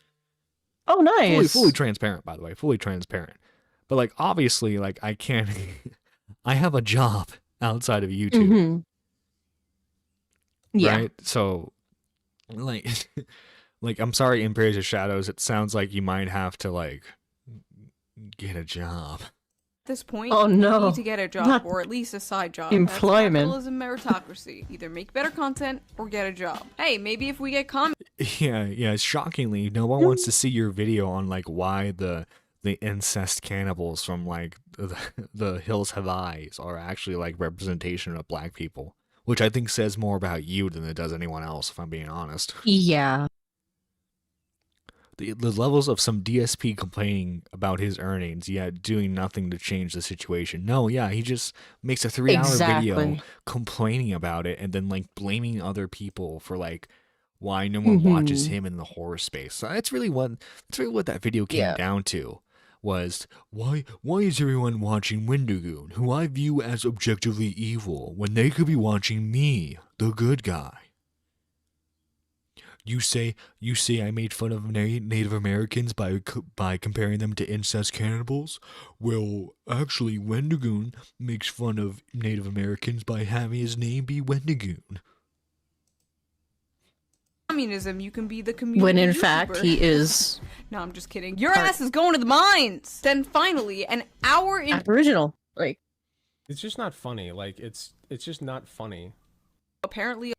Oh, nice. Fully transparent, by the way, fully transparent. But like, obviously, like I can't. I have a job outside of YouTube, Mhm. Yeah. right? So, like, I'm sorry, In Praise of Shadows. It sounds like you might have to like get a job. this point, Oh, you no. need to get a job, Not or at least a side job. employment. That's capitalism meritocracy. Either make better content or get a job. Hey, maybe if we get comments Yeah. Shockingly, no one wants to see your video on like why the incest cannibals from like the Hills Have Eyes are actually like representation of black people, which I think says more about you than it does anyone else, if I'm being honest. Yeah. The levels of some DSP complaining about his earnings, yet doing nothing to change the situation. No, yeah, he just makes a 3-hour video Exactly. complaining about it and then like blaming other people for like why no one watches him in the horror space. So that's really what that video came Yeah. down to. Was why is everyone watching Wendigoon, who I view as objectively evil, when they could be watching me, the good guy? You say I made fun of Native Americans by comparing them to incest cannibals? Well, actually, Wendigoon makes fun of Native Americans by having his name be Wendigoon. communism, you can be the community When in YouTuber. fact he is No, I'm just kidding. Your ass is going to the mines. Then finally, an hour in. Aboriginal. Like, It's just not funny. Like it's just not funny. Apparently,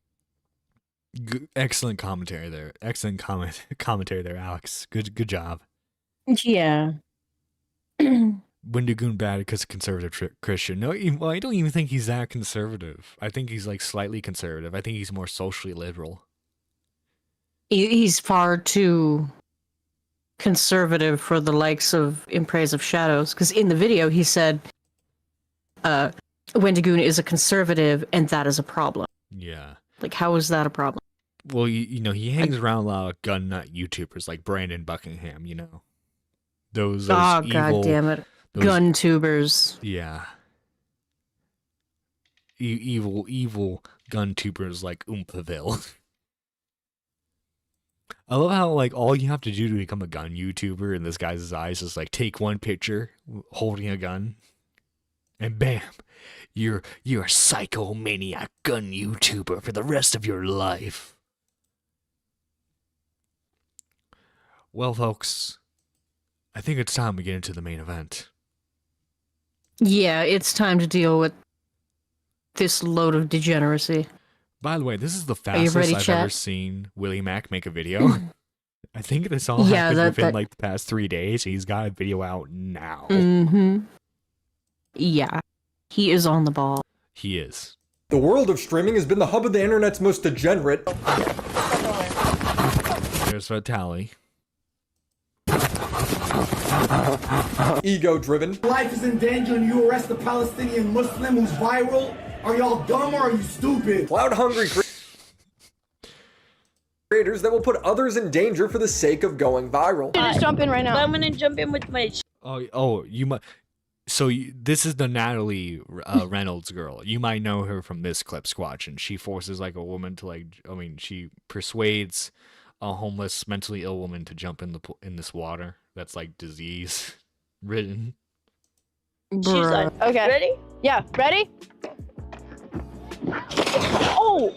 Excellent commentary there. Excellent commentary there, Alex. Good job. yeah. Wendigoon bad because conservative Christian. No, well, I don't even think he's that conservative. I think he's like slightly conservative. I think he's more socially liberal. He's far too conservative for the likes of In Praise of Shadows, because in the video he said Wendigoon is a conservative and that is a problem. Yeah. Like, how is that a problem? Well, you know, he hangs around a lot of gun nut YouTubers like Brandon Buckingham, you know. Those Oh, evil, god damn it. those- Gun tubers. Yeah. Evil gun tubers like Oompaville. I love how, like, all you have to do to become a gun YouTuber in this guy's eyes is, like, take one picture holding a gun and bam, you're a psychomaniac gun YouTuber for the rest of your life. Well, folks, I think it's time we get into the main event. Yeah, it's time to deal with this load of degeneracy. By the way, this is the you fastest ready, I've chat? ever seen Willie Mac make a video. I think this all happened within like the past 3 days. He's got a video out now. Mm-hmm. Yeah, he is on the ball. He is. The world of streaming has been the hub of the internet's most degenerate. There's Vitali. Ego-driven. Life is in danger and you arrest a Palestinian Muslim who's viral? Are y'all dumb or are you stupid? Cloud-hungry creators that will put others in danger for the sake of going viral. Just jump in right now. I'm gonna jump in with my. You might. So this is the Natalie Reynolds girl. You might know her from this clip, Squatch, and she forces like a woman to she persuades a homeless, mentally ill woman to jump in this water that's like disease ridden. She's like, okay. Ready? Yeah. Ready? Oh!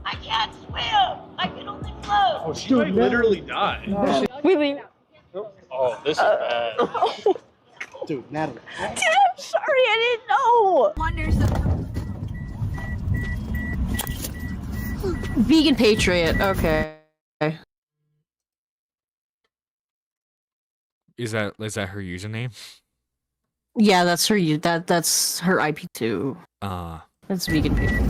I can't swim! I can only float! Oh, she might literally die. Really? Oh, this is bad. Dude, Natalie. I'm sorry, I didn't know! Vegan Patriot, okay. Is that her username? Yeah, that's her. That's her IP2. That's Vegan Patriot.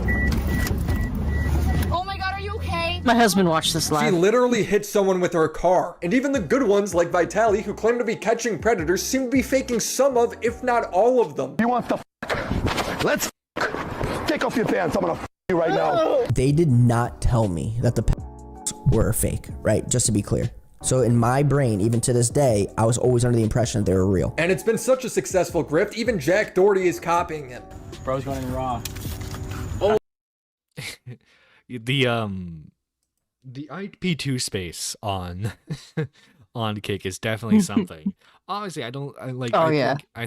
Oh my god, are you okay? My husband watched this She live. literally hit someone with her car. And even the good ones like Vitali, who claim to be catching predators, seem to be faking some of, if not all of them. You want the Let's take off your pants. I'm gonna you right now. They did not tell me that the were fake, right? Just to be clear. So in my brain, even to this day, I was always under the impression that they were real. And it's been such a successful grift, even Jack Doherty is copying him. Bro's going raw. The IP2 space on on Kick is definitely something. Obviously, I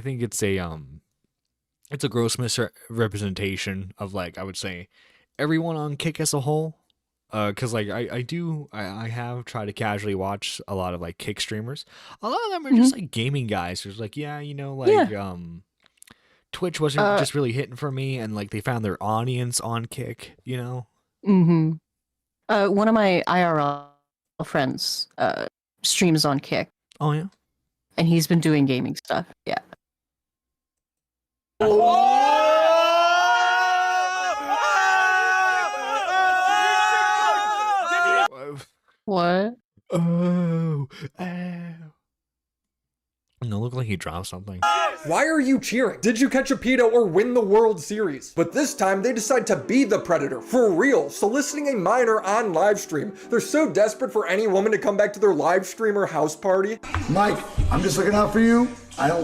think it's a gross misrepresentation of I would say everyone on Kick as a whole. Cause I have tried to casually watch a lot of Kick streamers. A lot of them are just gaming guys who's Twitch wasn't just really hitting for me, and they found their audience on Kick, Mm-hmm. One of my IRL friends streams on Kick. Oh yeah. And he's been doing gaming stuff. Yeah. What? Oh. No, look like he dropped something. Why are you cheering? Did you catch a pedo or win the World Series? But this time they decide to be the predator, for real, soliciting a minor on live stream. They're so desperate for any woman to come back to their live stream or house party. Mike, I'm just looking out for you.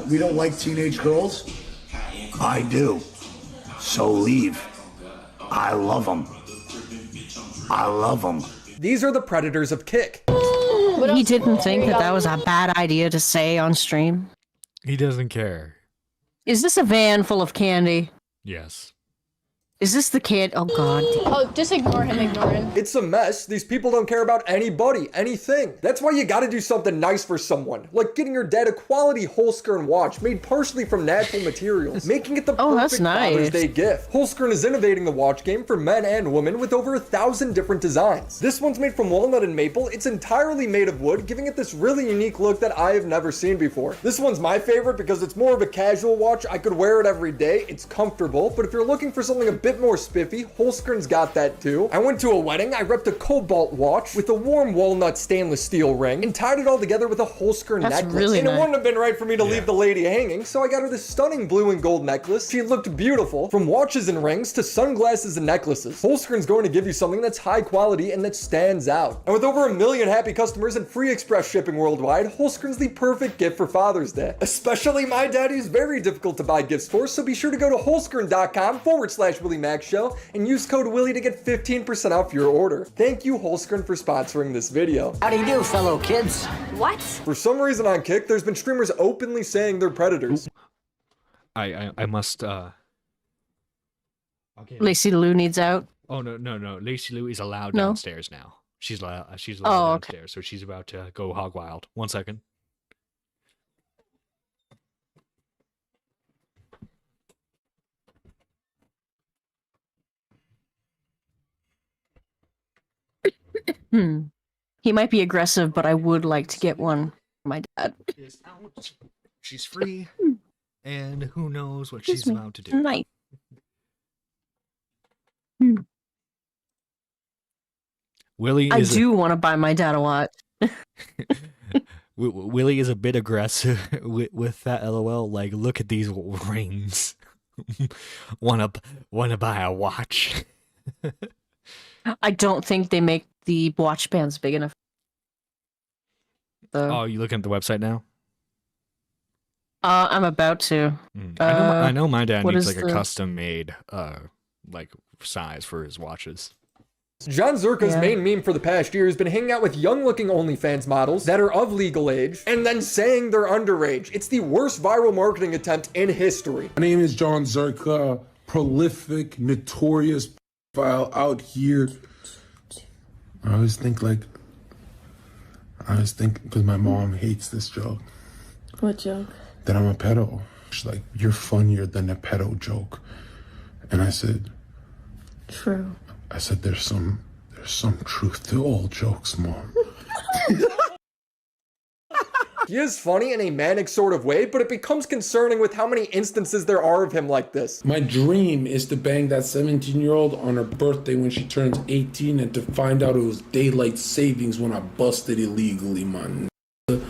We don't like teenage girls. I do. So leave. I love them. I love them. These are the predators of Kick. He didn't think that was a bad idea to say on stream. He doesn't care. Is this a van full of candy? Yes. Is this the kid? Oh god. Oh, just ignore him, ignore him. It's a mess. These people don't care about anybody, anything. That's why you gotta do something nice for someone. Like getting your dad a quality Holzkern watch made partially from natural materials, making it the perfect Father's Day gift. Holzkern is innovating the watch game for men and women with over 1,000 different designs. This one's made from walnut and maple. It's entirely made of wood, giving it this really unique look that I have never seen before. This one's my favorite because it's more of a casual watch. I could wear it every day. It's comfortable, but if you're looking for something a bit more spiffy, Holzkern's got that too. I went to a wedding. I repped a cobalt watch with a warm walnut stainless steel ring and tied it all together with a Holzkern necklace. Really and nice. It wouldn't have been right for me to leave the lady hanging, so I got her this stunning blue and gold necklace. She looked beautiful, from watches and rings to sunglasses and necklaces. Holzkern's going to give you something that's high quality and that stands out. And with over 1 million happy customers and free express shipping worldwide, Holzkern's the perfect gift for Father's Day. Especially my daddy, who's very difficult to buy gifts for, so be sure to go to holzkern.com/WillieMaxShow and use code Willie to get 15% off your order. Thank you, Holzkern, for sponsoring this video. How do you do, fellow kids? What? For some reason on Kick, there's been streamers openly saying they're predators. I must okay. Lacey Lou needs out. Oh no. Lacey Lou is allowed No? downstairs now. She's allowed Oh, okay. downstairs, so she's about to go hog wild. 1 second. He might be aggressive, but I would like to get one for my dad. Is out. She's free, and who knows what Excuse she's me. about to do. Nice. Willie I is do want to buy my dad a watch. Willie is a bit aggressive with that LOL. Like, look at these rings. wanna buy a watch? I don't think they make the watch bands big enough. Oh, you looking at the website now? I'm about to. I know my dad what needs is like a the- custom made like size for his watches. John Zherka's Yeah. main meme for the past year has been hanging out with young-looking OnlyFans models that are of legal age and then saying they're underage. It's the worst viral marketing attempt in history. My name is John Zherka, prolific, notorious pedophile out here. I always think because my mom hates this joke. What joke? That I'm a pedo. She's like, you're funnier than a pedo joke. And I said, True. I said, there's some truth to all jokes, Mom. He is funny in a manic sort of way, but it becomes concerning with how many instances there are of him like this. My dream is to bang that 17-year-old on her birthday when she turns 18 and to find out it was daylight savings when I busted illegally, man.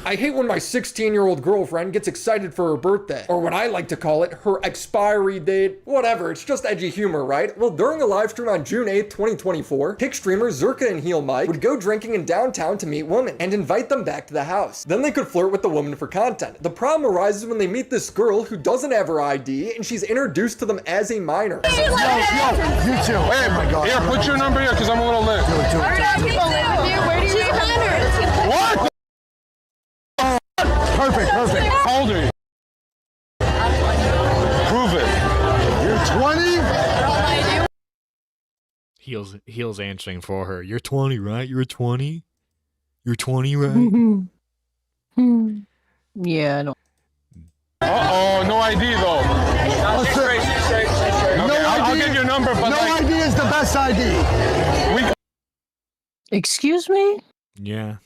I hate when my 16-year-old girlfriend gets excited for her birthday, or what I like to call it, her expiry date. Whatever, it's just edgy humor, right? Well, during a live stream on June 8th, 2024, Kick streamers Zherka and HeelMike would go drinking in downtown to meet women and invite them back to the house. Then they could flirt with the woman for content. The problem arises when they meet this girl who doesn't have her ID and she's introduced to them as a minor. You too. Hey, my God. Here, put your number here because I'm a little lit. Where do you find her? What? Perfect. How old are you? Prove it. You're 20? Heel's answering for her. You're 20, right? You're 20? You're 20, right? Yeah, I don't. Uh-oh, no ID though. I'll get your number, but no ID is the best ID. Excuse me? Yeah.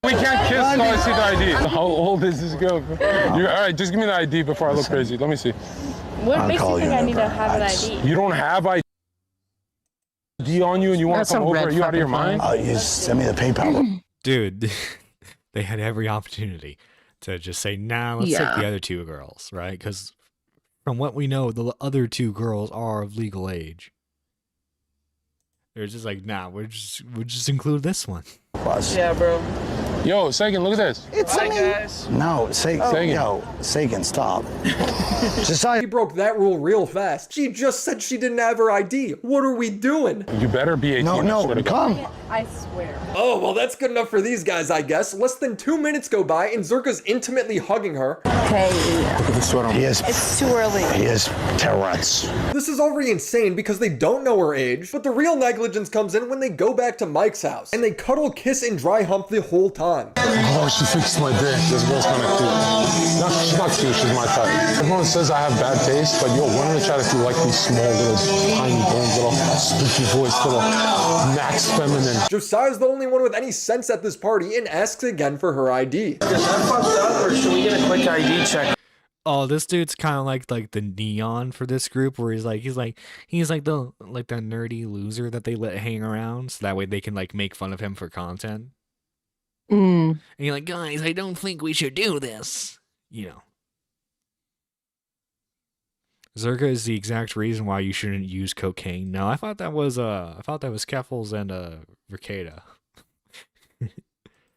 We can't kiss till I see the ID. How old is this girl? All right, just give me the ID before I look crazy. Let me see. What makes you think I need to have an ID? You don't have ID on you and you want That's to come a over? red Are you out of your fucking mind? You send me the PayPal. Dude, they had every opportunity to just say, nah, let's take Yeah. the other two girls, right? Because from what we know, the other two girls are of legal age. They're just like, nah, we'll just include this one. Yeah, bro. Yo, Sagan, look at this. It's Hi, guys. No, Sagan. yo, Sagan, stop. She broke that rule real fast. She just said she didn't have her ID. What are we doing? You better be 18. I swear to God. come. I swear. Oh, well, that's good enough for these guys, I guess. Less than 2 minutes go by and Zherka's intimately hugging her. Hey, Look at the sweat on. He is it's too early. Tourette's. This is already insane because they don't know her age, but the real negligence comes in when they go back to Mike's house and they cuddle, kiss, and dry hump the whole time. Oh, she fixed my dick. This girl's kind of cute. She's not cute. She's my type. Everyone says I have bad taste, but yo, why don't I try to do like these small little tiny bones, little spooky voice, little max feminine. Josiah's the only one with any sense at this party and asks again for her ID. Is that fucked up, or should we get a quick ID check? Oh, this dude's kind of like the neon for this group, where he's like the nerdy loser that they let hang around, so that way they can like make fun of him for content. And you're like, guys, I don't think we should do this. You know. Zherka is the exact reason why you shouldn't use cocaine. No, I thought that was Keffels and Ricada.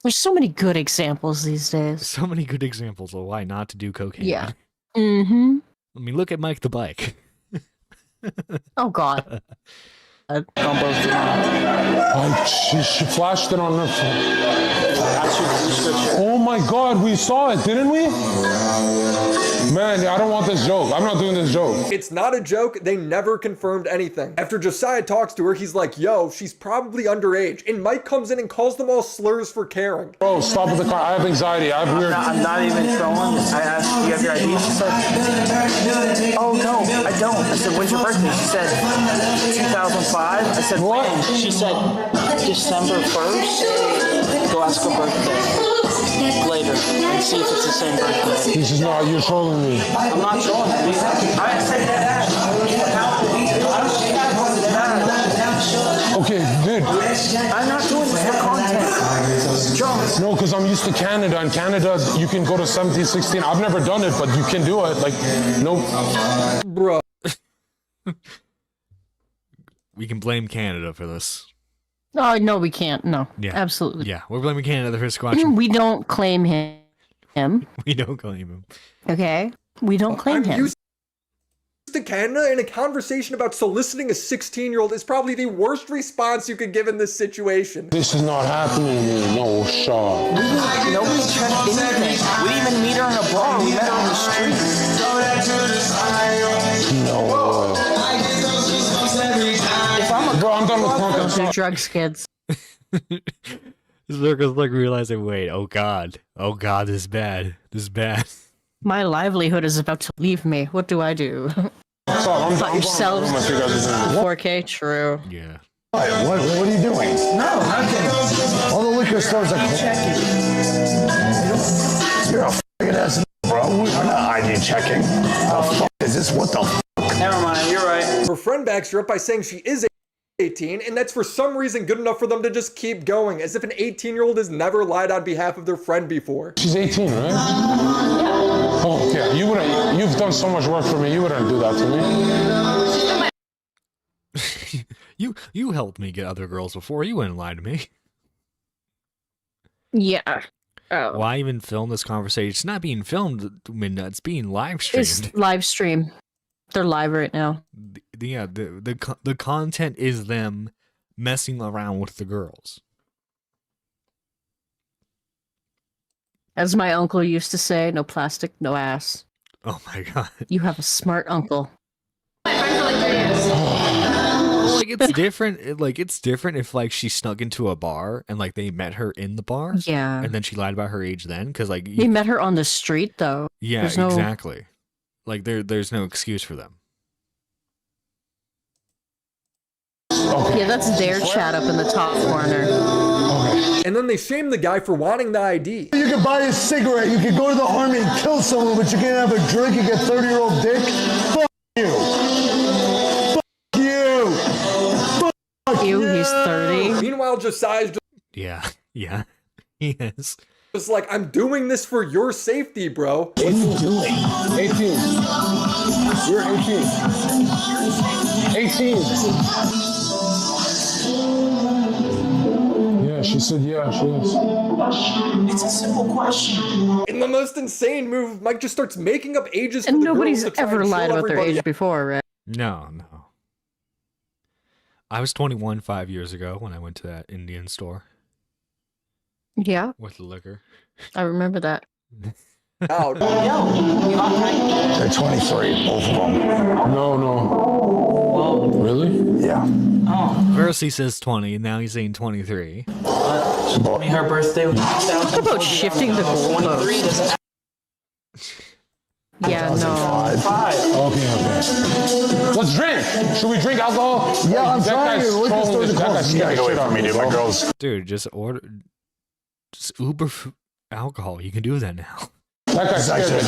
There's so many good examples these days. So many good examples of why not to do cocaine. Yeah. Mm-hmm. I mean, look at Mike the Bike. Oh, God. She flashed it on her phone. Oh my God, we saw it, didn't we? Man, I don't want this joke. I'm not doing this joke. It's not a joke. They never confirmed anything. After Josiah talks to her, he's like, yo, she's probably underage. And Mike comes in and calls them all slurs for caring. Bro, stop with the car. I have anxiety. I have weird... I'm not even trolling. I asked, do you have your ID? She said, oh no, I don't. I said, when's your birthday? She said, 2005. I said, what? When? She said, December 1st. Go ask her birthday later and see if it's the same birthday. This is not, you're trolling me. I'm not trolling you. I said that. Okay, dude. I'm not doing this for content. John. No, because I'm used to Canada. In Canada, you can go to 17, 16. I've never done it, but you can do it. Like, no. Bro. We can blame Canada for this. Oh, no, we can't. No. Yeah. Absolutely. Yeah, we're blaming Canada for squatching. We don't claim him. We don't claim him. Okay? We don't claim him. Used to Canada, and a conversation about soliciting a 16-year-old is probably the worst response you could give in this situation. This is not happening. No shot. Nobody checked anything. We didn't even meet her in a bar. We met her on the street. No. Bro, I'm done with content. Those are drugs, kids. Zherka's like realizing, wait, oh god, this is bad. This is bad. My livelihood is about to leave me. What do I do? Thought yourselves 4K? True. Yeah. What are you doing? No, nothing. All the liquor stores are checking. You're a fucking ass, bro. We're not ID checking. The fuck is this? What the fuck? Never mind, you're right. Her friend backs her up by saying she is 18, and that's for some reason good enough for them to just keep going, as if an 18-year-old has never lied on behalf of their friend before. She's 18, right? Oh, okay. You've done so much work for me. You wouldn't do that to me. You helped me get other girls before. You wouldn't lie to me. Yeah. Oh. Why even film this conversation? It's not being filmed, Minna. It's being live streamed. It's live stream. They're live right now. The content is them messing around with the girls. As my uncle used to say, no plastic, no ass. Oh my god. You have a smart uncle. Like it's different. It's different if like she snuck into a bar and like they met her in the bar. Yeah. And then she lied about her age then, because like They met her on the street though. Yeah, exactly. Like there's no excuse for them. Okay. Yeah, that's their chat up in the top corner. Okay. And then they shame the guy for wanting the ID. You can buy a cigarette, you can go to the army and kill someone, but you can't have a drink and get 30-year-old dick? Fuck you. Fuck you. Ew, he's 30. Meanwhile, Josiah's just... Yeah, he is. Just like, I'm doing this for your safety, bro. What are you doing? 18. You're 18. 18. Yeah, she said yeah, she is. It's a simple question. In the most insane move, Mike just starts making up ages And for the nobody's girls to try ever and lied show about their everybody. age before, right? No. I was 21 5 years ago when I went to that Indian store Yeah, with the liquor. I remember that. Oh, They're 23, both of them. No. Really? Yeah. First he says 20, and now he's saying 23. She told me her birthday was Talk about shifting the goalposts. Yeah, no. Okay. Let's drink. Should we drink alcohol? Yeah, I'm That trying guy's to. Liquor trolling stores this. are That closed. guy's You gotta scared go away shit from out me, of dude. me, My bro. girl's... Dude, just Uber alcohol. You can do that now. That guy's I scared.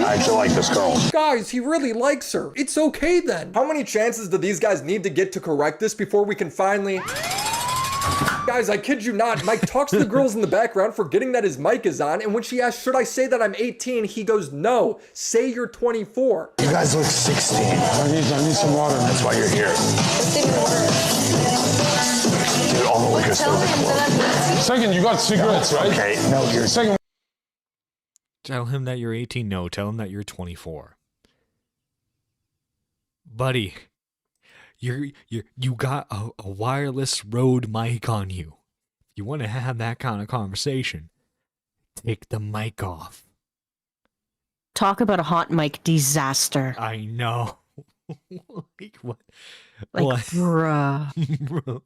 actually like this girl. guys, he really likes her. It's okay then. How many chances do these guys need to get to correct this before we can finally... Guys, I kid you not, Mike talks to the girls in the background forgetting that his mic is on, and when she asks, should I say that I'm 18, he goes, no, say you're 24. You guys look 16. I need some water. That's why you're here. Dude, all the liquor stores are closed. Second, you got cigarettes, right? Okay, no, you're... Second. Tell him that you're 18. No, tell him that you're 24. Buddy, you got a wireless Rode mic on you. you want to have that kind of conversation, take the mic off. Talk about a hot mic disaster. I know. Like, what? Like, What? bruh. Bro.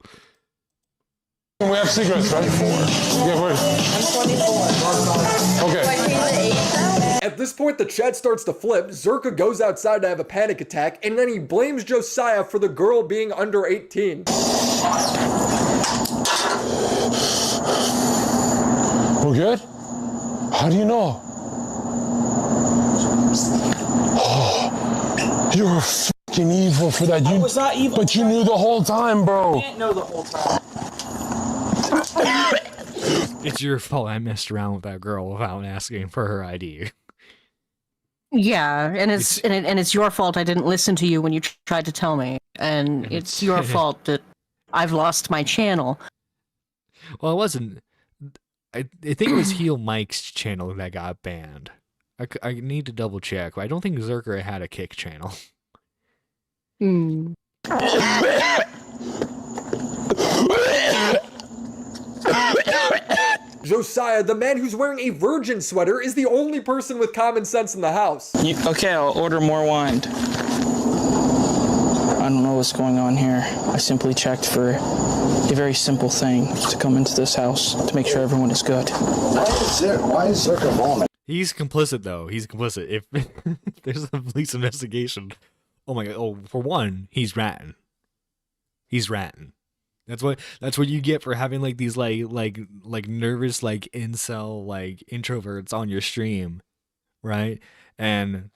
We have cigarettes, right? Yeah, we're... I'm 24. Okay. At this point, the chat starts to flip. Zherka goes outside to have a panic attack, and then he blames Josiah for the girl being under 18. We're good? How do you know? Oh, you're fucking evil for that. I was not evil. But you knew the whole time, bro. I didn't know the whole time. It's your fault I messed around with that girl without asking for her ID. Yeah, and it's your fault I didn't listen to you when you tried to tell me, and it's your fault that I've lost my channel. Well, it wasn't. I think it was HeelMike's channel that got banned. I need to double check, but I don't think Zherka had a kick channel. Hmm. Josiah, the man who's wearing a virgin sweater, is the only person with common sense in the house. Okay, I'll order more wine. I don't know what's going on here. I simply checked for a very simple thing to come into this house to make sure everyone is good. Why is Zherka vomiting? He's complicit, though. He's complicit. If there's a police investigation, oh my god! Oh, for one, he's ratting. He's ratting. That's what you get for having like these like nervous like incel like introverts on your stream, right? And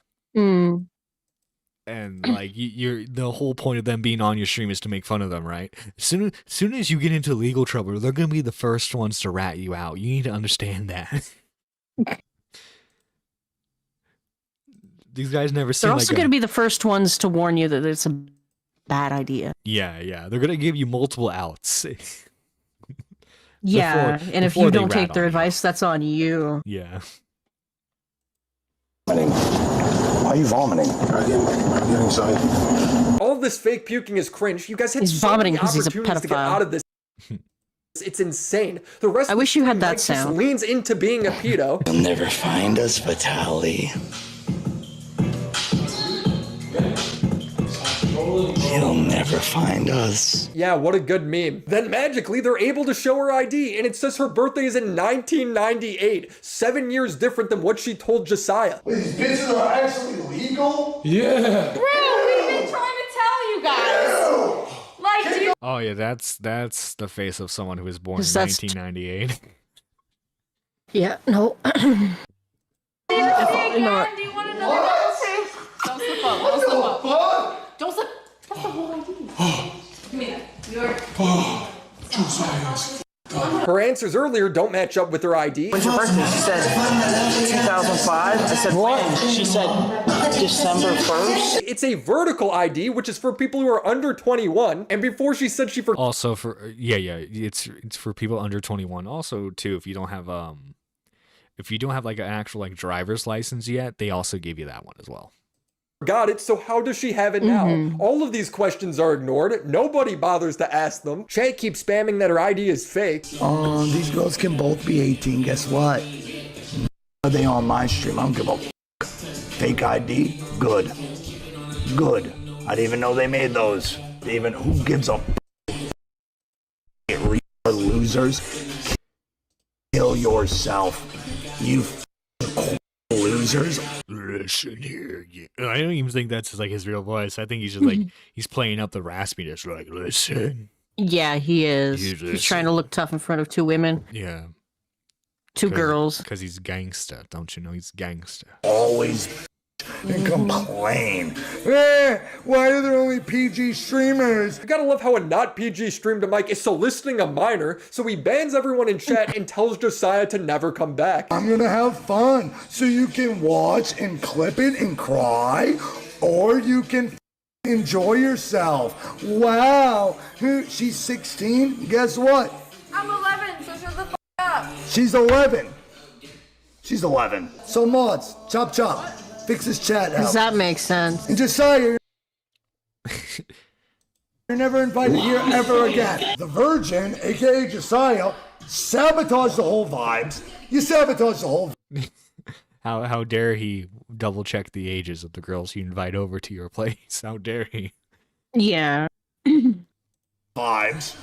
like you're the whole point of them being on your stream is to make fun of them, right? Soon as you get into legal trouble, they're gonna be the first ones to rat you out. You need to understand that. These guys never seem They're like also going to be the first ones to warn you that it's a bad idea. Yeah. They're gonna give you multiple outs. Yeah, and if before you they don't rat take their on you. advice, that's on you. Yeah. Why are you vomiting? I'm getting excited. All of this fake puking is cringe. You guys had He's so vomiting many 'cause he's a opportunities to get pedophile. out of this. It's insane. The rest I of wish the you had stream, that Mike just sound. leans into being a pedo. You'll never find us, Vitaly. You'll never find us. Yeah, what a good meme. Then magically, they're able to show her ID, and it says her birthday is in 1998. 7 years different than what she told Josiah. These bitches are actually legal? Yeah. Bro, we've been trying to tell you guys. Like, do you... Oh yeah, that's the face of someone who was born in 'Cause that's- 1998. Yeah, no. again? Do you want another one? Don't slip up. Don't slip up. Don't slip. That's the whole idea. Give me that. Your... Her answers earlier don't match up with her ID. When's your birthday? She said 2005. I said what? She said December 1st. It's a vertical ID, which is for people who are under 21. And before she said she forgot. Also for it's for people under 21. Also too, if you don't have like an actual like driver's license yet, they also give you that one as well. Got it, so how does she have it now? All of these questions are ignored. Nobody bothers to ask them. Chat keeps spamming that her ID is fake. These girls can both be 18. Guess what? Are they on my stream? I don't give a fake ID? Good. Good. I didn't even know they made those. Who gives a losers? Kill yourself. You losers. Listen here. I don't even think that's like his real voice. I think he's just like he's playing up the raspiness. Like, listen. Yeah, he is. He's He's trying to look tough in front of two women. Yeah. Two girls. Because he's gangsta. Don't you know he's gangsta? Always and complain. Why are there only PG streamers? You gotta love how a not PG stream to Mike is soliciting a minor, so he bans everyone in chat and tells Josiah to never come back. I'm gonna have fun, so you can watch and clip it and cry, or you can enjoy yourself. Wow, she's 16. Guess what? I'm 11, so shut the f up. She's 11. She's 11. So mods, chop chop. Fix this chat out. Does that make sense? And Josiah, you're never invited here ever again. The Virgin, aka Josiah, sabotage the whole vibes. You sabotage the whole. How dare he double check the ages of the girls you invite over to your place? How dare he? Yeah. Vibes.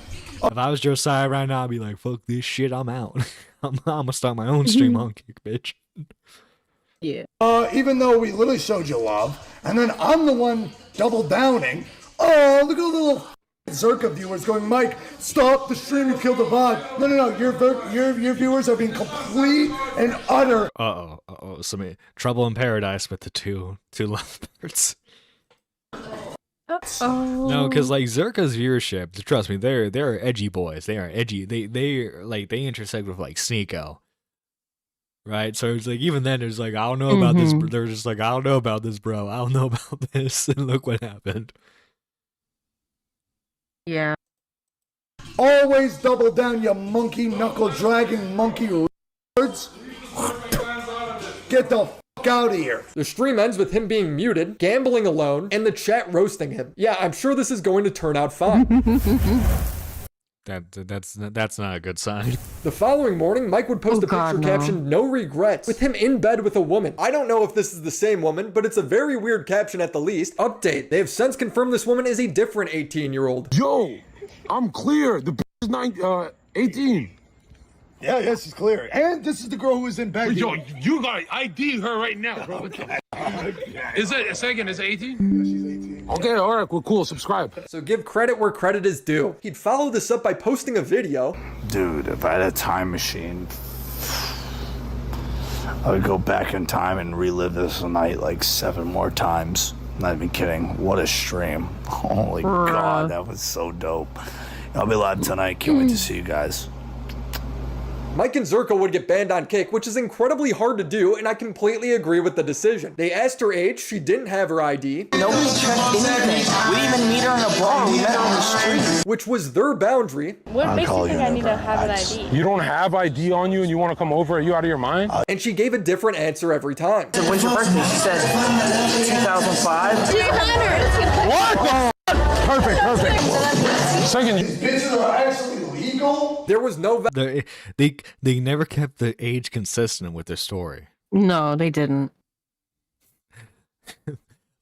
If I was Josiah right now, I'd be like, fuck this shit, I'm out. I'm gonna start my own stream on Kick, bitch. Yeah. Even though we literally showed you love, and then I'm the one double downing. Oh, look at the little Zherka viewers going, Mike, stop the stream, you killed the VOD. No. Your viewers are being complete and utter. Some trouble in paradise with the two lovebirds. No, because like Zherka's viewership, trust me, they're edgy boys. They are edgy. They intersect with like Sneeko. Right? So it's like even then there's like, I don't know about this. They're just like, I don't know about this, bro. I don't know about this. And look what happened. Yeah. Always double down, you monkey knuckle dragging monkey words. Get the fuck out of here. The stream ends with him being muted, gambling alone, and the chat roasting him. Yeah, I'm sure this is going to turn out fine. That's not a good sign. The following morning, Mike would post a picture captioned, "No regrets," with him in bed with a woman. I don't know if this is the same woman, but it's a very weird caption at the least. Update. They have since confirmed this woman is a different 18-year-old. Yo, I'm clear. The is 18. Yeah, she's clear. And this is the girl who was in bed. Yo, you got ID her right now, bro. Is it, second, is it 18? Yeah, she's 18. Okay, all right, cool. Subscribe. So give credit where credit is due. He'd follow this up by posting a video. Dude, if I had a time machine, I would go back in time and relive this night like 7 more times. Not even kidding. What a stream. Holy God, that was so dope. I'll be live tonight. Can't wait to see you guys. Mike and Zherka would get banned on Kick, which is incredibly hard to do, and I completely agree with the decision. They asked her age, she didn't have her ID. Nobody checked anything. We didn't even meet her in a bar, we met her on the street. Which was their boundary. What makes you think I need to have an ID? You don't have ID on you and you want to come over? Are you out of your mind? And she gave a different answer every time. So when's your birthday? She said 2005. 300! What the? Perfect. Second. These bitches are actually legal? There was no... They never kept the age consistent with their story. No, they didn't.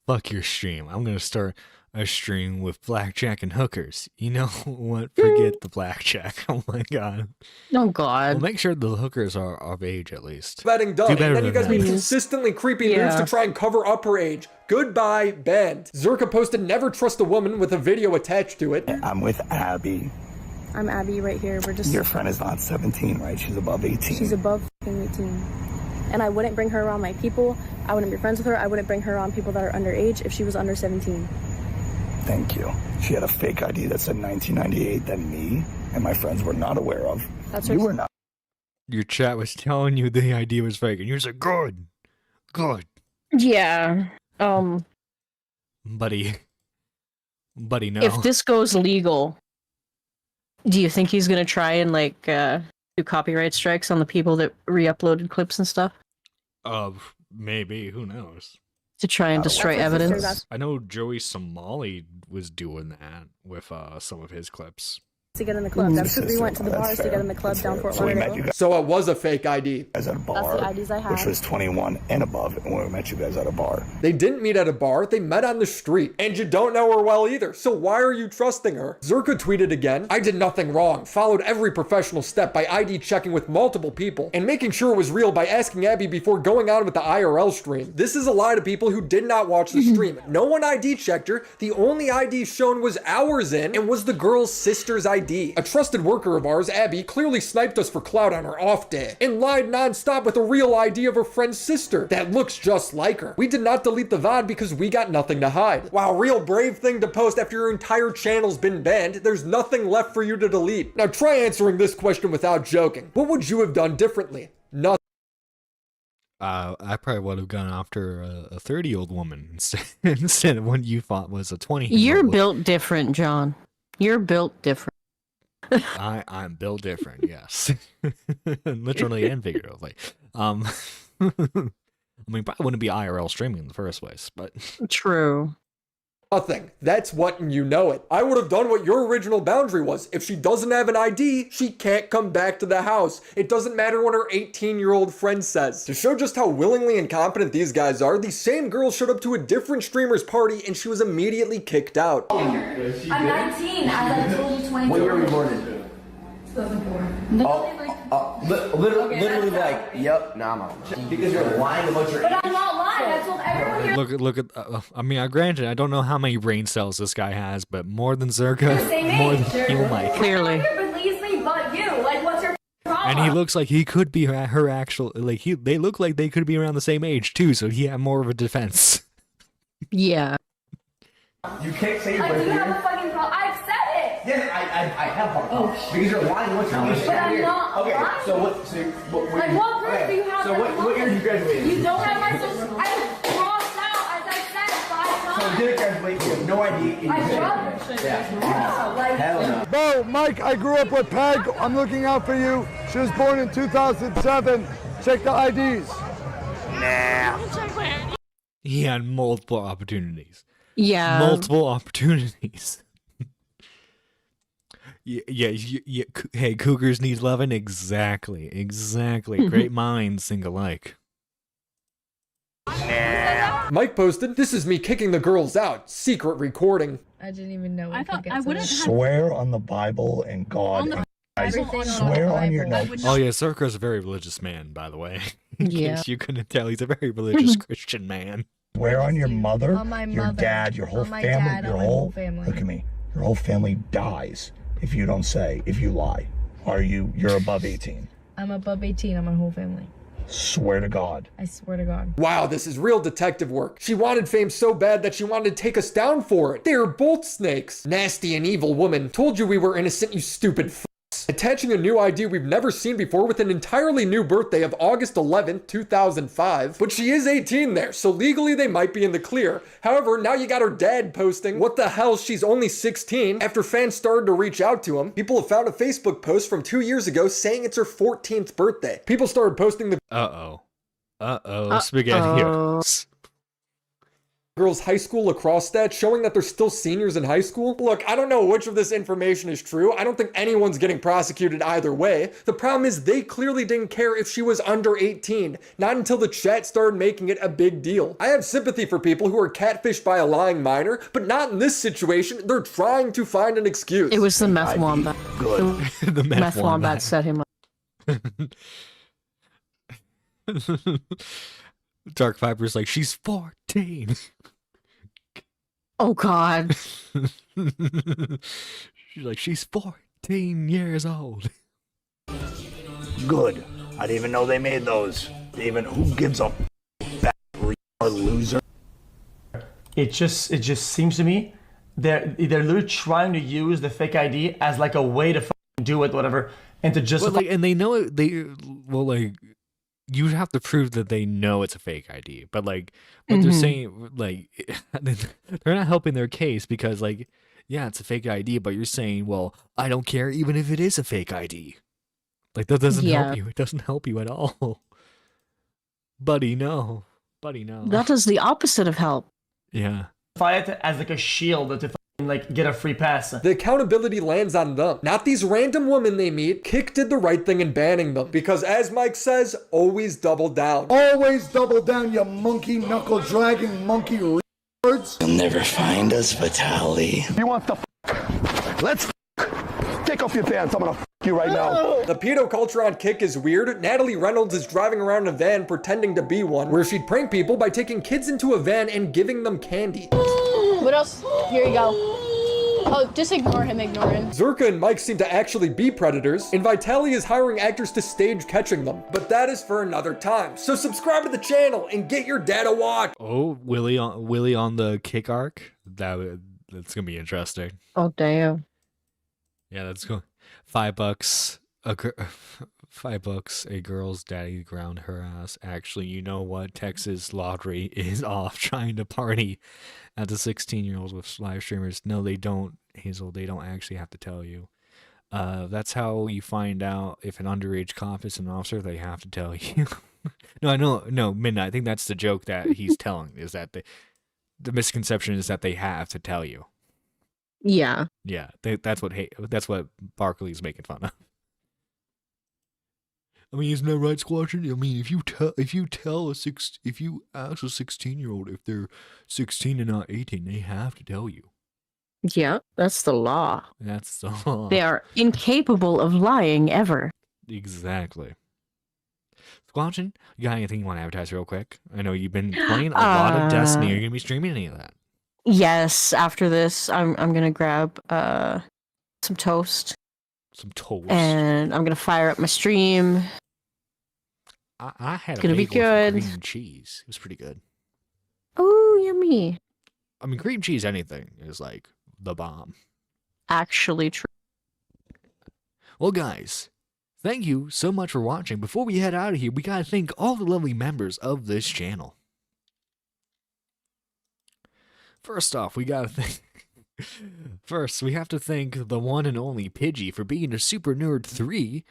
Fuck your stream. I'm gonna start a stream with blackjack and hookers. You know what? Forget the blackjack. Oh my God. Oh God. Well, make sure the hookers are of age at least. Betting done. And then you guys that. made consistently creepy moves to try and cover up her age. Goodbye, banned. Zherka posted never trust a woman with a video attached to it. I'm with Abby. I'm Abby right here. We're just... Your friend is not 17, right? She's above 18. She's above 18. And I wouldn't bring her around my people. I wouldn't be friends with her. I wouldn't bring her around people that are underage if she was under 17. Thank you. She had a fake ID that said 1998 that me and my friends were not aware of. That's you were not. Your chat was telling you the ID was fake, and you're like, good. Yeah. Buddy, no. If this goes legal, do you think he's gonna try and like do copyright strikes on the people that re-uploaded clips and stuff? Maybe. Who knows? To try and destroy evidence. I know Joey Somali was doing that with some of his clips. To get in the club. That's because we went to the bars to get in the club down Fort Lauderdale. So it was a fake ID. At a bar, that's the IDs I had. which was 21 and above, and we met you guys at a bar. They didn't meet at a bar, they met on the street. And you don't know her well either, so why are you trusting her? Zherka tweeted again, I did nothing wrong, followed every professional step by ID checking with multiple people, and making sure it was real by asking Abby before going on with the IRL stream. This is a lie to people who did not watch the stream. No one ID checked her, the only ID shown was hours in, and was the girl's sister's ID. A trusted worker of ours, Abby, clearly sniped us for clout on her off day, and lied non-stop with a real ID of her friend's sister that looks just like her. We did not delete the VOD because we got nothing to hide. Wow, real brave thing to post after your entire channel's been banned. There's nothing left for you to delete. Now try answering this question without joking. What would you have done differently? Nothing. I probably would have gone after a 30-year-old woman instead of what you thought was a 20-year-old. You're built different, John. You're built different. I'm built different, yes. Literally and figuratively. I mean, probably wouldn't be IRL streaming in the first place, but... True. nothing. That's what, and you know it. I would have done what your original boundary was. If she doesn't have an ID, she can't come back to the house. It doesn't matter what her 18-year-old friend says. To show just how willingly incompetent these guys are, the same girl showed up to a different streamer's party and she was immediately kicked out. I'm 19, as I told you 20. What year were you born in? 2004. Literally like, yep, nah, I'm out. Because you're lying about your age. But I'm not lying. I told everyone here. Look at. I mean, granted, I don't know how many brain cells this guy has, but more than Zherka, more than HeelMike. Clearly. Everyone believes me but you. Like, what's your problem? And he looks like he could be her actual. Like they look like they could be around the same age too, so he had more of a defense. Yeah. You can't say you're Like, do you have a fucking problem? I've said it. Yeah, I have hard because you're lying. What's your age? But I'm not Okay, lying. so what? Like, what proof do you have? So that what I'm year did you graduate? You don't have my social. I crossed out, as I said, 5 times. So you didn't graduate. You have no ID. I dropped. Yeah. Like, Hell no. Bo, Mike, I grew up with Peg. I'm looking out for you. She was born in 2007. Check the IDs. Nah. He had multiple opportunities. Yeah. Multiple opportunities. Yeah. Hey, cougars need loving. Exactly. Great minds think alike. Mike posted, "This is me kicking the girls out. Secret recording." I didn't even know. I thought I wouldn't swear on the Bible and God. And I swear on your notes. Oh yeah, Zherka's a very religious man, by the way. In Yeah. case you couldn't tell, he's a very religious Christian man. Swear on your mother, On my your mother, dad, your whole on my family, dad, your on my whole whole family. Look at me. Your whole family dies if you don't say, if you lie. You're above 18. I'm above 18 on my whole family. Swear to God. I swear to God. Wow, this is real detective work. She wanted fame so bad that she wanted to take us down for it. They are both snakes. Nasty and evil woman. Told you we were innocent, you stupid f***s. Attaching a new ID we've never seen before with an entirely new birthday of August 11th, 2005. But she is 18 there, so legally they might be in the clear. However, now you got her dad posting, "What the hell, she's only 16," after fans started to reach out to him. People have found a Facebook post from 2 years ago saying it's her 14th birthday. People started posting the Spaghettios. girls' high school lacrosse stats showing that they're still seniors in high school. Look, I don't know which of this information is true. I don't think anyone's getting prosecuted either way. The problem is they clearly didn't care if she was under 18. Not until the chat started making it a big deal. I have sympathy for people who are catfished by a lying minor, but not in this situation. They're trying to find an excuse. It was the meth wombat. Good. The Meth wombat set him up. Dark Viper's like, she's 14. Oh God. She's like, she's 14 years old. Good. I didn't even know they made those. Who gives a fat loser? It just seems to me they're literally trying to use the fake ID as like a way to do it, whatever, and to justify. And they know it. You have to prove that they know it's a fake ID, but what they're saying, they're not helping their case because, yeah, it's a fake ID, but you're saying, well, I don't care even if it is a fake ID. That doesn't help you. It doesn't help you at all. Buddy, no. That does the opposite of help. Yeah. It as like a shield to get a free pass. The accountability lands on them, not these random women they meet. Kick did the right thing in banning them because, as Mike says, always double down. Always double down, you monkey knuckle dragging monkey words. You'll never find us, Vitali. You want the Let's take off your pants. I'm gonna you right now. The pedo culture on Kick is weird. Natalie Reynolds is driving around in a van pretending to be one, where she'd prank people by taking kids into a van and giving them candy. What else? Here you go. Oh, just ignore him, Zherka and Mike seem to actually be predators, and Vitali is hiring actors to stage catching them. But that is for another time. So subscribe to the channel and get your dad a watch. Oh, Willie on the Kick arc? That's gonna be interesting. Oh damn. Yeah, that's going. $5. $5. A girl's daddy ground her ass. Actually, you know what? Texas lottery is off trying to party at the 16-year-olds with live streamers. No, they don't, Hazel. They don't actually have to tell you. That's how you find out if an underage cop is an officer. They have to tell you. No, I know. No, Midnight. I think that's the joke that he's telling is that the misconception is that they have to tell you. Yeah. Yeah, that's what Barkley's making fun of. I mean, isn't that right, Squatchin? I mean, if you ask a 16-year-old if they're 16 and not 18, they have to tell you. Yeah, that's the law. That's the law. They are incapable of lying ever. Exactly. Squatchin, you got anything you want to advertise real quick? I know you've been playing a lot of Destiny. Are you gonna be streaming any of that? Yes, after this, I'm gonna grab some toast. Some toast. And I'm gonna fire up my stream. I had It's a gonna be bagel with good. cream cheese. It was pretty good. Oh, yummy. I mean, cream cheese anything is like the bomb. Actually true. Well, guys, thank you so much for watching. Before we head out of here, we gotta thank all the lovely members of this channel. First off, we gotta thank... First, we have to thank the one and only Pidgey for being a Super Nerd 3.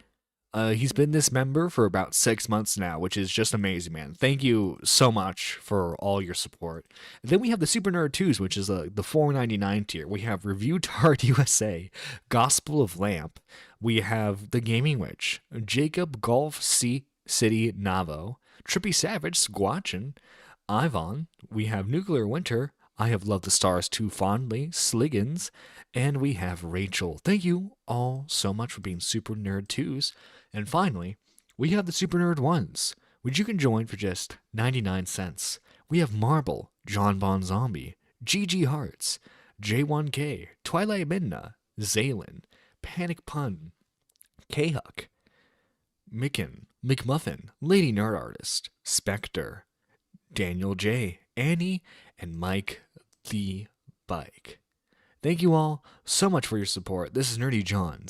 He's been this member for about 6 months now, which is just amazing, man. Thank you so much for all your support. And then we have the Super Nerd 2s, which is the $4.99 tier. We have Review Tard USA, Gospel of Lamp. We have The Gaming Witch, Jacob Golf City Navo, Trippy Savage, Squatchin, Ivan. We have Nuclear Winter, I Have Loved the Stars Too Fondly, Sliggins, and we have Rachel. Thank you all so much for being Super Nerd 2s. And finally, we have the Super Nerd 1s, which you can join for just 99 cents. We have Marble, John Bon Zombie, GG Hearts, J1K, Twilight Midna, Zaylin, Panic Pun, K-Huck, Micken, McMuffin, Lady Nerd Artist, Spectre, Daniel J, Annie, and Mike the Bike. Thank you all so much for your support. This is Nerdy John